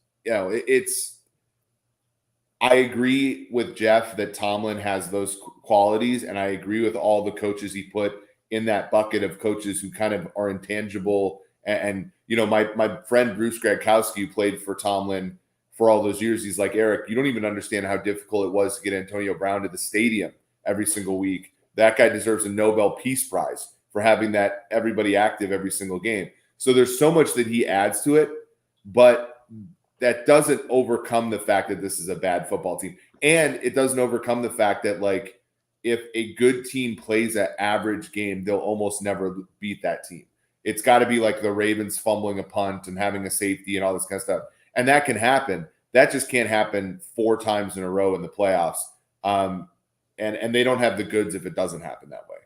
I agree with Jeff that Tomlin has those qualities, and I agree with all the coaches he put in that bucket of coaches who kind of are intangible. And my friend Bruce Gradkowski, who played for Tomlin for all those years, he's like, Eric, you don't even understand how difficult it was to get Antonio Brown to the stadium every single week. That guy deserves a Nobel Peace Prize for having that everybody active every single game. So there's so much that he adds to it, but that doesn't overcome the fact that this is a bad football team. And it doesn't overcome the fact that, like, if a good team plays an average game, they'll almost never beat that team. It's got to be like the Ravens fumbling a punt and having a safety and all this kind of stuff. And that can happen. That just can't happen 4 times in a row in the playoffs. And they don't have the goods if it doesn't happen that way.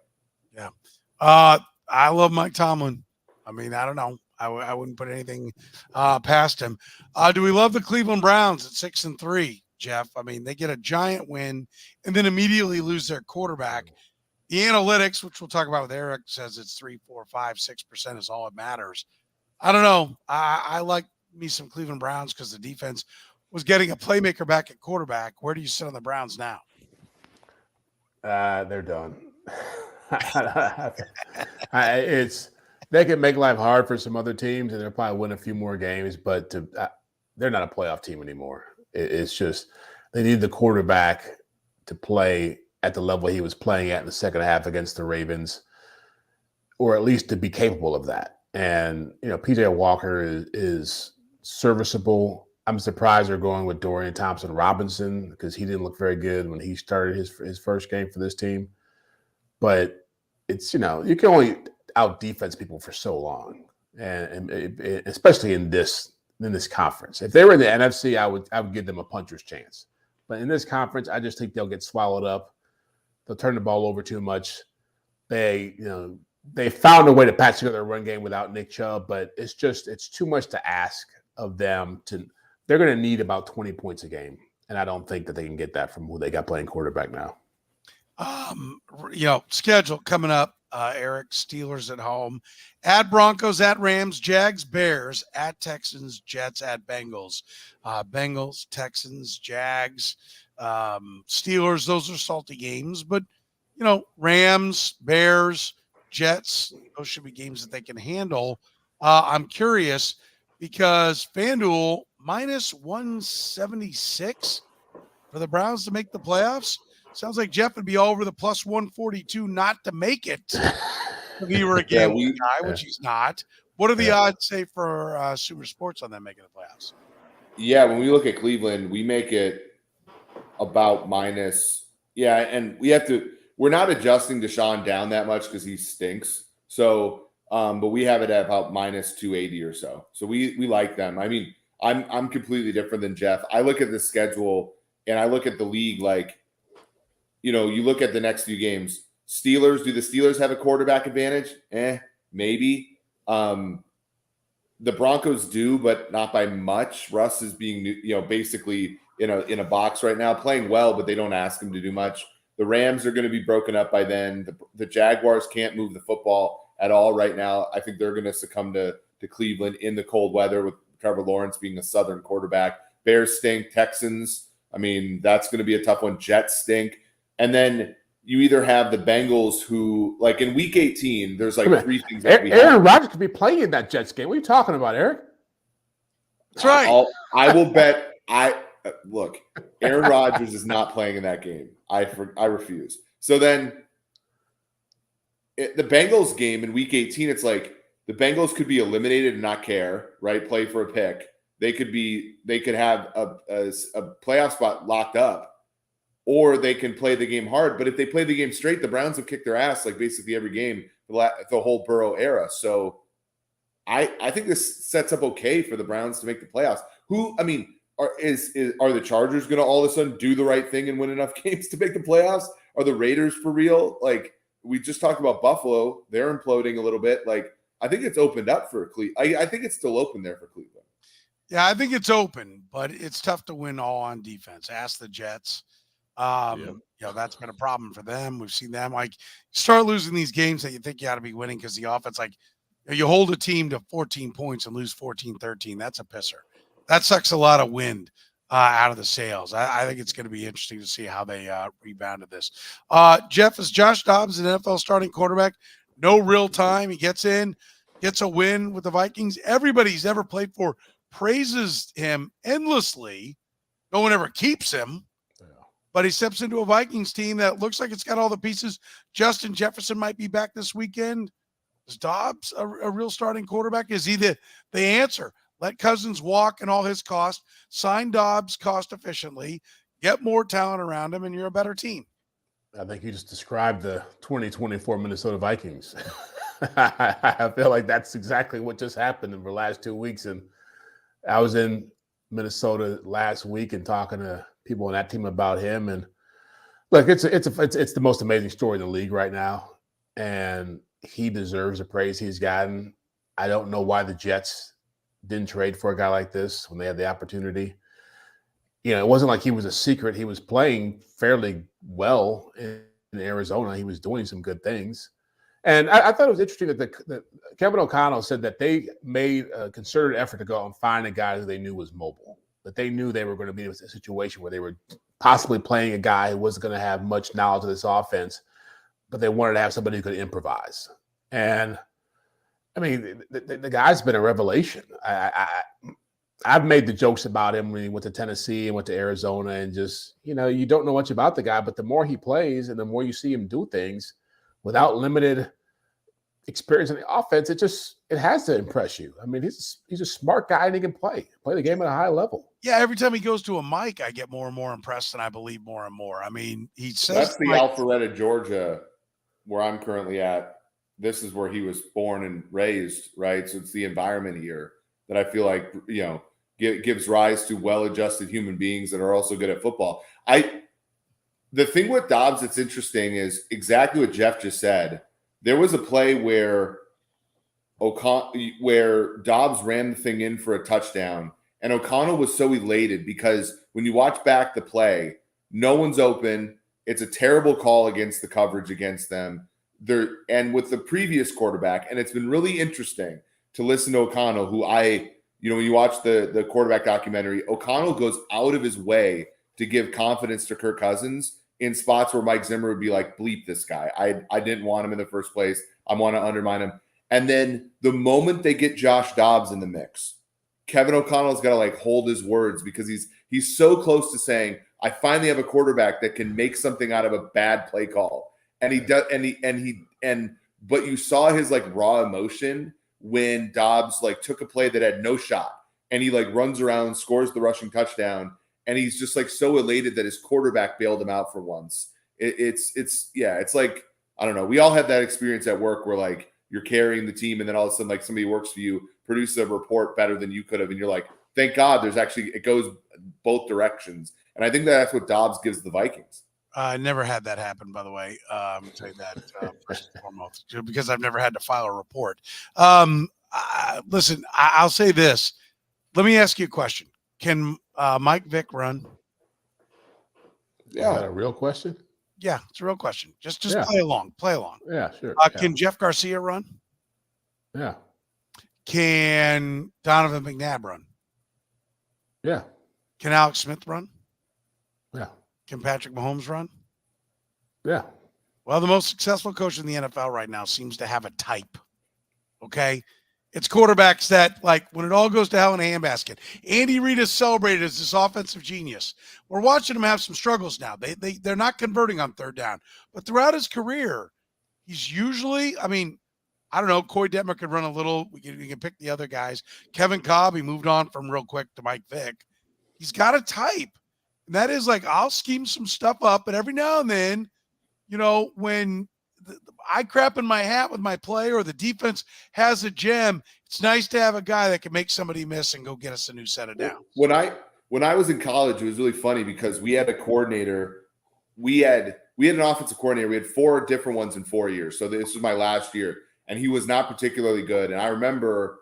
Yeah. I love Mike Tomlin. I mean, I don't know. I wouldn't put anything past him. Do we love the Cleveland Browns at 6-3, Jeff? I mean, they get a giant win and then immediately lose their quarterback. The analytics, which we'll talk about with Eric, says it's 3, 4, 5, 6% is all that matters. I don't know. I like me some Cleveland Browns because the defense was getting a playmaker back at quarterback. Where do you sit on the Browns now? They're done. They can make life hard for some other teams, and they'll probably win a few more games, but they're not a playoff team anymore. It's just they need the quarterback to play at the level he was playing at in the second half against the Ravens, or at least to be capable of that. And, P.J. Walker is serviceable. I'm surprised they're going with Dorian Thompson-Robinson because he didn't look very good when he started his first game for this team. But it's, you can only out defense people for so long, and especially in this conference. If they were in the NFC, I would give them a puncher's chance. But in this conference, I just think they'll get swallowed up. They'll turn the ball over too much. They found a way to patch together a run game without Nick Chubb, but it's too much to ask of them to. They're going to need about 20 points a game, and I don't think that they can get that from who they got playing quarterback now. Schedule coming up. Eric, Steelers at home, at Broncos, at Rams, Jags, Bears, at Texans, Jets, at Bengals. Bengals, Texans, Jags, Steelers, those are salty games. But, Rams, Bears, Jets, those should be games that they can handle. I'm curious because FanDuel minus 176 for the Browns to make the playoffs. Sounds like Jeff would be all over the plus 142 not to make it if he were a gambling guy, which he's not. What are the odds, say, for Super Sports on them making the playoffs? Yeah, when we look at Cleveland, we make it about minus. Yeah, and we're not adjusting Deshaun down that much because he stinks. So, but we have it at about minus 280 or so. So we like them. I mean, I'm completely different than Jeff. I look at the schedule and I look at the league like, you look at the next few games. Do the Steelers have a quarterback advantage? Maybe. The Broncos do, but not by much. Russ is being, basically in a box right now, playing well, but they don't ask him to do much. The Rams are going to be broken up by then. The Jaguars can't move the football at all right now. I think they're going to succumb to Cleveland in the cold weather with Trevor Lawrence being a Southern quarterback. Bears stink. Texans, I mean, that's going to be a tough one. Jets stink. And then you either have the Bengals who, like in Week 18, there's like three things that we Aaron Rodgers could be playing in that Jets game. What are you talking about, Eric? That's right. I will bet. Look, Aaron Rodgers is not playing in that game. I refuse. So then, the Bengals game in Week 18, it's like the Bengals could be eliminated and not care, right? Play for a pick. They could have a playoff spot locked up, or they can play the game hard. But if they play the game straight, the Browns have kicked their ass like basically every game the whole Burrow era. So I think this sets up okay for the Browns to make the playoffs. Are the Chargers going to all of a sudden do the right thing and win enough games to make the playoffs? Are the Raiders for real? Like we just talked about Buffalo, they're imploding a little bit. Like I think it's opened up for Cleveland. I think it's still open there for Cleveland. Yeah, I think it's open, but it's tough to win all on defense. Ask the Jets. That's been a problem for them. We've seen them start losing these games that you think you ought to be winning because the offense, you hold a team to 14 points and lose 14-13. That's a pisser. That sucks a lot of wind out of the sails. I think it's going to be interesting to see how they rebounded this. Jeff, is Josh Dobbs an NFL starting quarterback? No real time. He gets in, gets a win with the Vikings. Everybody he's ever played for praises him endlessly. No one ever keeps him. But he steps into a Vikings team that looks like it's got all the pieces. Justin Jefferson might be back this weekend. Is Dobbs a real starting quarterback? Is he the answer? Let Cousins walk and all his cost. Sign Dobbs cost efficiently. Get more talent around him, and you're a better team. I think you just described the 2024 Minnesota Vikings. I feel like that's exactly what just happened in the last 2 weeks. And I was in Minnesota last week and talking to people on that team about him. And look, it's the most amazing story in the league right now. And he deserves the praise he's gotten. I don't know why the Jets didn't trade for a guy like this when they had the opportunity. It wasn't like he was a secret. He was playing fairly well in Arizona. He was doing some good things. And I thought it was interesting that Kevin O'Connell said that they made a concerted effort to go out and find a guy who they knew was mobile, that they knew they were going to be in a situation where they were possibly playing a guy who wasn't going to have much knowledge of this offense, but they wanted to have somebody who could improvise. And I mean, the guy's been a revelation. I've made the jokes about him when he went to Tennessee and went to Arizona, and just, you don't know much about the guy, but the more he plays and the more you see him do things without limited experience in the offense, it has to impress you. I mean, he's a smart guy and he can play the game at a high level. Yeah, every time he goes to a mic, I get more and more impressed, and I believe more and more. I mean, he says that's the Alpharetta, Georgia, where I'm currently at. This is where he was born and raised, right? So it's the environment here that I feel like, gives rise to well-adjusted human beings that are also good at football. The thing with Dobbs that's interesting is exactly what Jeff just said. There was a play where Dobbs ran the thing in for a touchdown, and O'Connell was so elated because when you watch back the play, no one's open. It's a terrible call against the coverage against them. And with the previous quarterback, and it's been really interesting to listen to O'Connell, who when you watch the quarterback documentary, O'Connell goes out of his way to give confidence to Kirk Cousins in spots where Mike Zimmer would be like, bleep this guy. I didn't want him in the first place. I want to undermine him. And then the moment they get Josh Dobbs in the mix, Kevin O'Connell's got to hold his words because he's so close to saying, I finally have a quarterback that can make something out of a bad play call. And he does, but you saw his raw emotion when Dobbs took a play that had no shot, and he runs around, scores the rushing touchdown, and he's just so elated that his quarterback bailed him out for once. It's like, I don't know. We all had that experience at work where you're carrying the team, and then all of a sudden somebody works for you, produces a report better than you could have, and you're like, thank God it goes both directions. And I think that's what Dobbs gives the Vikings. I never had that happen, by the way. I'll tell you that first and foremost, because I've never had to file a report. Listen, I'll say this. Let me ask you a question. Can Mike Vick run? Yeah. Is that a real question? Yeah, it's a real question. Just play along. Play along. Yeah, sure. Can Jeff Garcia run? Yeah. Can Donovan McNabb run? Yeah. Can Alex Smith run? Yeah. Can Patrick Mahomes run? Yeah. Well, the most successful coach in the NFL right now seems to have a type. Okay. It's quarterbacks that, like, when it all goes to hell in a handbasket. Andy Reid is celebrated as this offensive genius. We're watching him have some struggles now. They're not converting on third down. But throughout his career, he's usually, I mean, I don't know, Corey Detmer could run a little. We can pick the other guys. Kevin Cobb, he moved on from real quick to Mike Vick. He's got a type. And that is like, I'll scheme some stuff up, but every now and then, when I crap in my hat with my play or the defense has a gem, it's nice to have a guy that can make somebody miss and go get us a new set of downs. When I was in college, it was really funny because we had a coordinator. We had an offensive coordinator. We had 4 different ones in 4 years. So this was my last year, and he was not particularly good. And I remember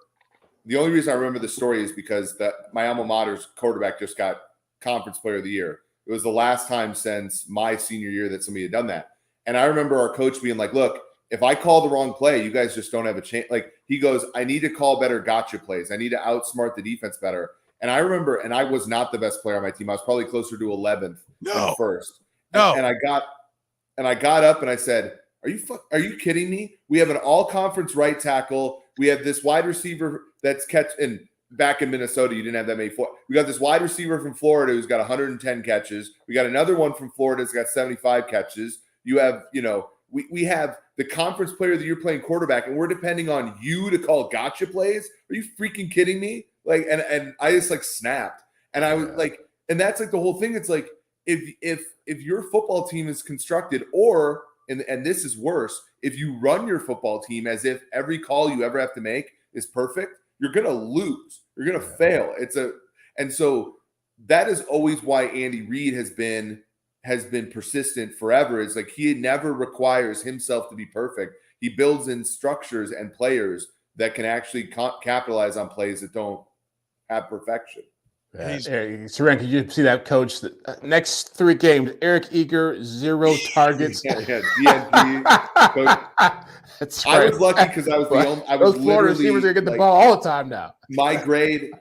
the only reason I remember the story is because my alma mater's quarterback just got Conference Player of the Year. It was the last time since my senior year that somebody had done that. And I remember our coach being like, look, if I call the wrong play, you guys just don't have a chance. Like, he goes, I need to call better gotcha plays. I need to outsmart the defense better. And I remember, and I was not the best player on my team. I was probably closer to 11th than first. No. And I got up and I said, are you kidding me? We have an all-conference right tackle. We have this wide receiver that's and back in Minnesota, you didn't have that many. We got this wide receiver from Florida who's got 110 catches. We got another one from Florida that's got 75 catches. You have, we have the Conference Player of the Year playing quarterback, and we're depending on you to call gotcha plays. Are you freaking kidding me? Like, and I just like snapped, and I was like, and that's like the whole thing. It's like if your football team is constructed, and this is worse, if you run your football team as if every call you ever have to make is perfect, you're gonna lose. You're gonna fail. And so that is always why Andy Reid has been persistent forever. It's like he never requires himself to be perfect. He builds in structures and players that can actually capitalize on plays that don't have perfection. Soren, could you see that coach? Next 3 games, Eric Eager, 0 targets. DNP, coach. That's right. I was lucky because I was those Florida receivers are getting the ball all the time now. My grade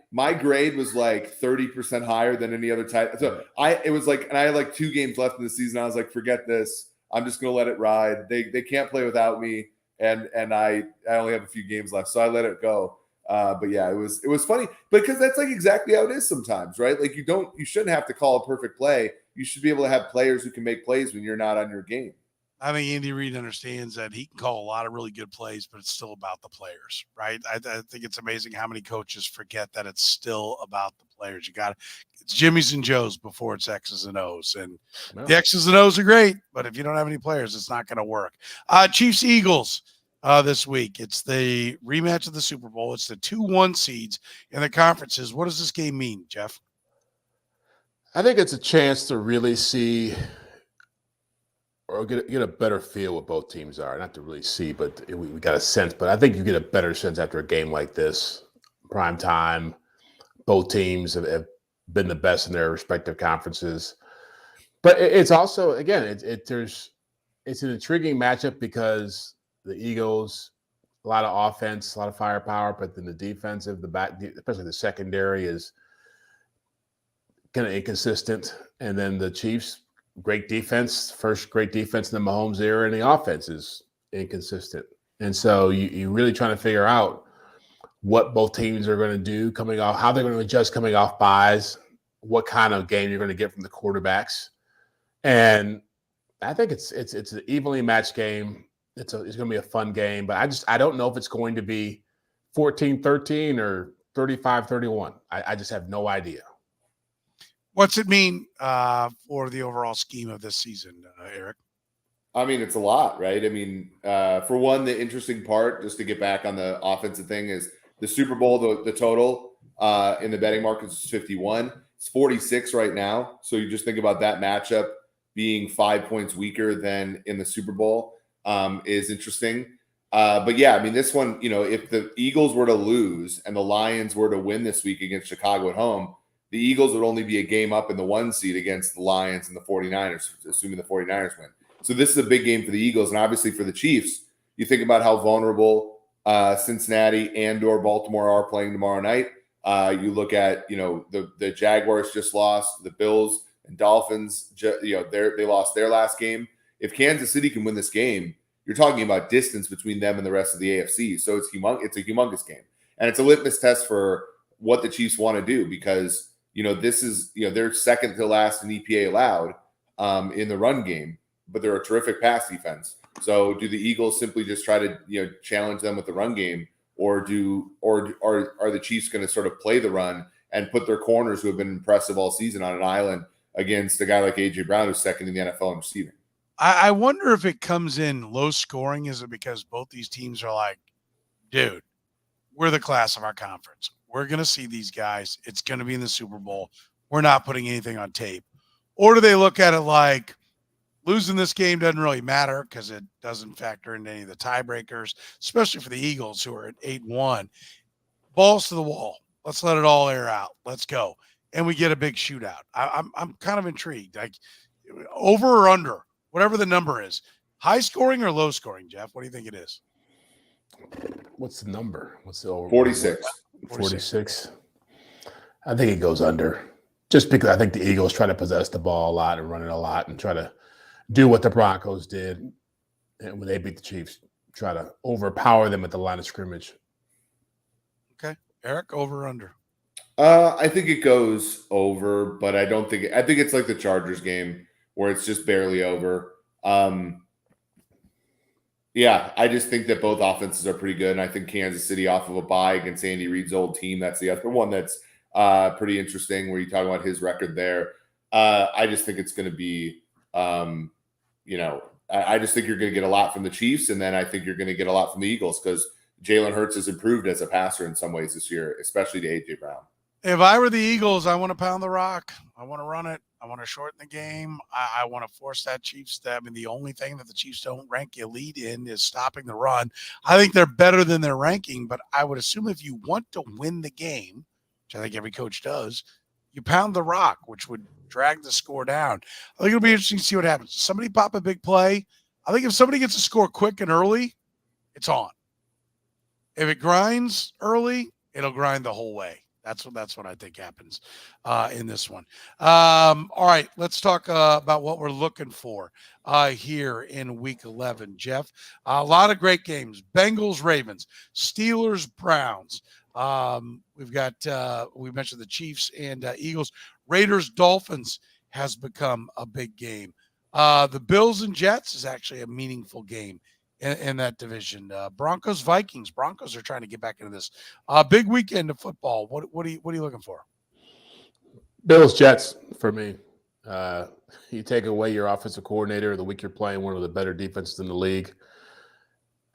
was like 30% higher than any other type. So it was like, and I had like 2 games left in the season. I was like, forget this. I'm just gonna let it ride. They can't play without me, and I only have a few games left, so I let it go. But yeah, it was funny because that's like exactly how it is sometimes, right? Like you shouldn't have to call a perfect play. You should be able to have players who can make plays when you're not on your game. I think Andy Reid understands that he can call a lot of really good plays, but it's still about the players, right? I think it's amazing how many coaches forget that it's still about the players. It's Jimmy's and Joe's before it's X's and O's. And the X's and O's are great, but if you don't have any players, it's not going to work. Chiefs Eagles this week. It's the rematch of the Super Bowl. It's the 2-1 seeds in the conferences. What does this game mean, Jeff? I think it's a chance to really see or get a better feel what both teams are. Not to really see, but we got a sense. But I think you get a better sense after a game like this. Prime time, both teams have been the best in their respective conferences. But it's also, again, it's an intriguing matchup because the Eagles, a lot of offense, a lot of firepower, but then the defensive, especially the secondary, is kind of inconsistent. And then the Chiefs, great defense, first great defense in the Mahomes era, and the offense is inconsistent. And so you're really trying to figure out what both teams are going to do coming off, how they're going to adjust coming off buys, what kind of game you're going to get from the quarterbacks. And I think it's an evenly matched game. It's going to be a fun game, but I don't know if it's going to be 14-13 or 35-31. I just have no idea. What's it mean for the overall scheme of this season, Eric? I mean, it's a lot, right? I mean, for one, the interesting part, just to get back on the offensive thing, is the Super Bowl, the total in the betting markets is 51. It's 46 right now. So you just think about that matchup being 5 points weaker than in the Super Bowl is interesting. But yeah, I mean, this one, if the Eagles were to lose and the Lions were to win this week against Chicago at home, the Eagles would only be a game up in the 1 seed against the Lions and the 49ers, assuming the 49ers win. So this is a big game for the Eagles. And obviously for the Chiefs, you think about how vulnerable Cincinnati and or Baltimore are playing tomorrow night. You look at, the Jaguars just lost, the Bills and Dolphins, they lost their last game. if Kansas City can win this game, you're talking about distance between them and the rest of the AFC. So it's a humongous game. And it's a litmus test for what the Chiefs want to do because, this is, they're second to last in EPA allowed in the run game, but they're a terrific pass defense. So do the Eagles simply just try to, challenge them with the run game, or are the Chiefs going to sort of play the run and put their corners, who have been impressive all season, on an island against a guy like A.J. Brown, who's second in the NFL in receiving? I wonder if it comes in low scoring. Is it because both these teams are like, dude, we're the class of our conference. We're going to see these guys. It's going to be in the Super Bowl. We're not putting anything on tape. Or do they look at it like losing this game doesn't really matter because it doesn't factor into any of the tiebreakers, especially for the Eagles, who are at 8-1. Balls to the wall. Let's let it all air out. Let's go. And we get a big shootout. I'm kind of intrigued. Like, over or under, whatever the number is. High scoring or low scoring, Jeff? What do you think it is? What's the number? What's the over? 46. 46. I think it goes under. Just because I think the Eagles try to possess the ball a lot and run it a lot and try to do what the Broncos did. And when they beat the Chiefs, try to overpower them at the line of scrimmage. Okay. Eric, over or under? I think it goes over, but I think it's like the Chargers game where it's just barely over. Yeah, I just think that both offenses are pretty good. And I think Kansas City, off of a bye against Andy Reid's old team, that's the other one that's pretty interesting where you talk about his record there. I just think it's going to be, I just think you're going to get a lot from the Chiefs, and then I think you're going to get a lot from the Eagles because Jalen Hurts has improved as a passer in some ways this year, especially to A.J. Brown. If I were the Eagles, I want to pound the rock. I want to run it. I want to shorten the game. I want to force that Chiefs step. And the only thing that the Chiefs don't rank elite in is stopping the run. I think they're better than their ranking, but I would assume if you want to win the game, which I think every coach does, you pound the rock, which would drag the score down. I think it'll be interesting to see what happens. Somebody pop a big play. I think if somebody gets a score quick and early, it's on. If it grinds early, it'll grind the whole way. That's what I think happens in this one. All right, let's talk about what we're looking for here in Week 11, Jeff. A lot of great games. Bengals, Ravens, Steelers, Browns. We've got we mentioned the Chiefs and Eagles. Raiders, Dolphins has become a big game. The Bills and Jets is actually a meaningful game in that division. Broncos, Vikings. Broncos are trying to get back into this. Big weekend of football. What are you looking for? Bills, Jets for me. You take away your offensive coordinator the week you're playing one of the better defenses in the league.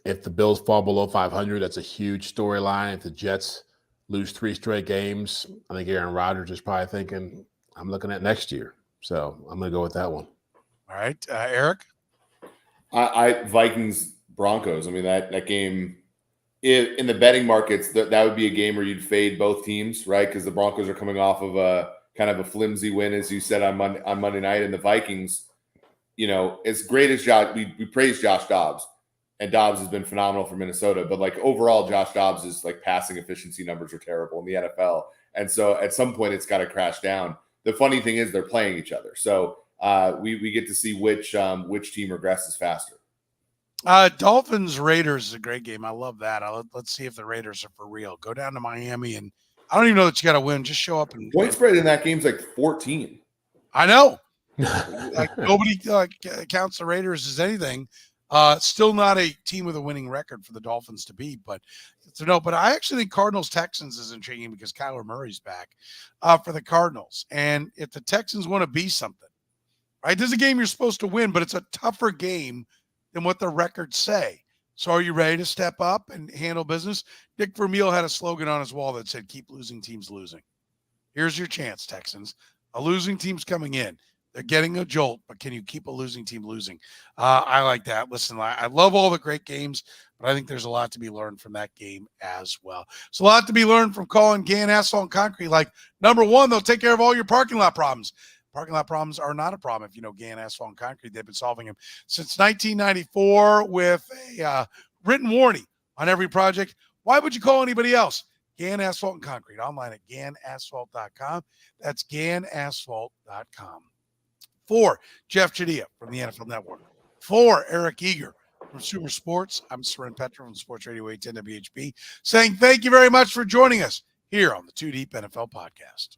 If the Bills fall below 500, that's a huge storyline. If the Jets lose 3 straight games, I think Aaron Rodgers is probably thinking, I'm looking at next year. So I'm going to go with that one. All right. Eric? Vikings Broncos. I mean, that game in the betting markets, that would be a game where you'd fade both teams, right? Because the Broncos are coming off of a kind of a flimsy win, as you said, on Monday night, and the Vikings, as great as we praise Josh Dobbs, and Dobbs has been phenomenal for Minnesota, but like overall, Josh Dobbs' like passing efficiency numbers are terrible in the NFL, and so at some point it's got to crash down. The funny thing is they're playing each other, so we get to see which team regresses faster. Dolphins Raiders is a great game. I love that. Let's see if the Raiders are for real. Go down to Miami, and I don't even know that you got to win. Just show up and point spread in that game's like 14. I know. Like nobody counts the Raiders as anything. Still not a team with a winning record for the Dolphins to beat, but I actually think Cardinals Texans is intriguing because Kyler Murray's back for the Cardinals, and if the Texans want to be something, right? This is a game you're supposed to win, but it's a tougher game than what the records say. So are you ready to step up and handle business? Dick Vermeil had a slogan on his wall that said, keep losing teams losing. Here's your chance, Texans. A losing team's coming in. They're getting a jolt, but can you keep a losing team losing? I like that. Listen, I love all the great games, but I think there's a lot to be learned from that game as well. It's a lot to be learned from calling Gann Asphalt and Concrete. Like, number one, they'll take care of all your parking lot problems. Parking lot problems are not a problem if you know Gann Asphalt and Concrete. They've been solving them since 1994 with a written warning on every project. Why would you call anybody else? Gann Asphalt and Concrete, online at gannasphalt.com. That's gannasphalt.com. For Jeff Chadiha from the NFL Network, For Eric Eager from Super Sports, I'm Soren Petro from Sports Radio 810 WHB, saying thank you very much for joining us here on the Two Deep NFL Podcast.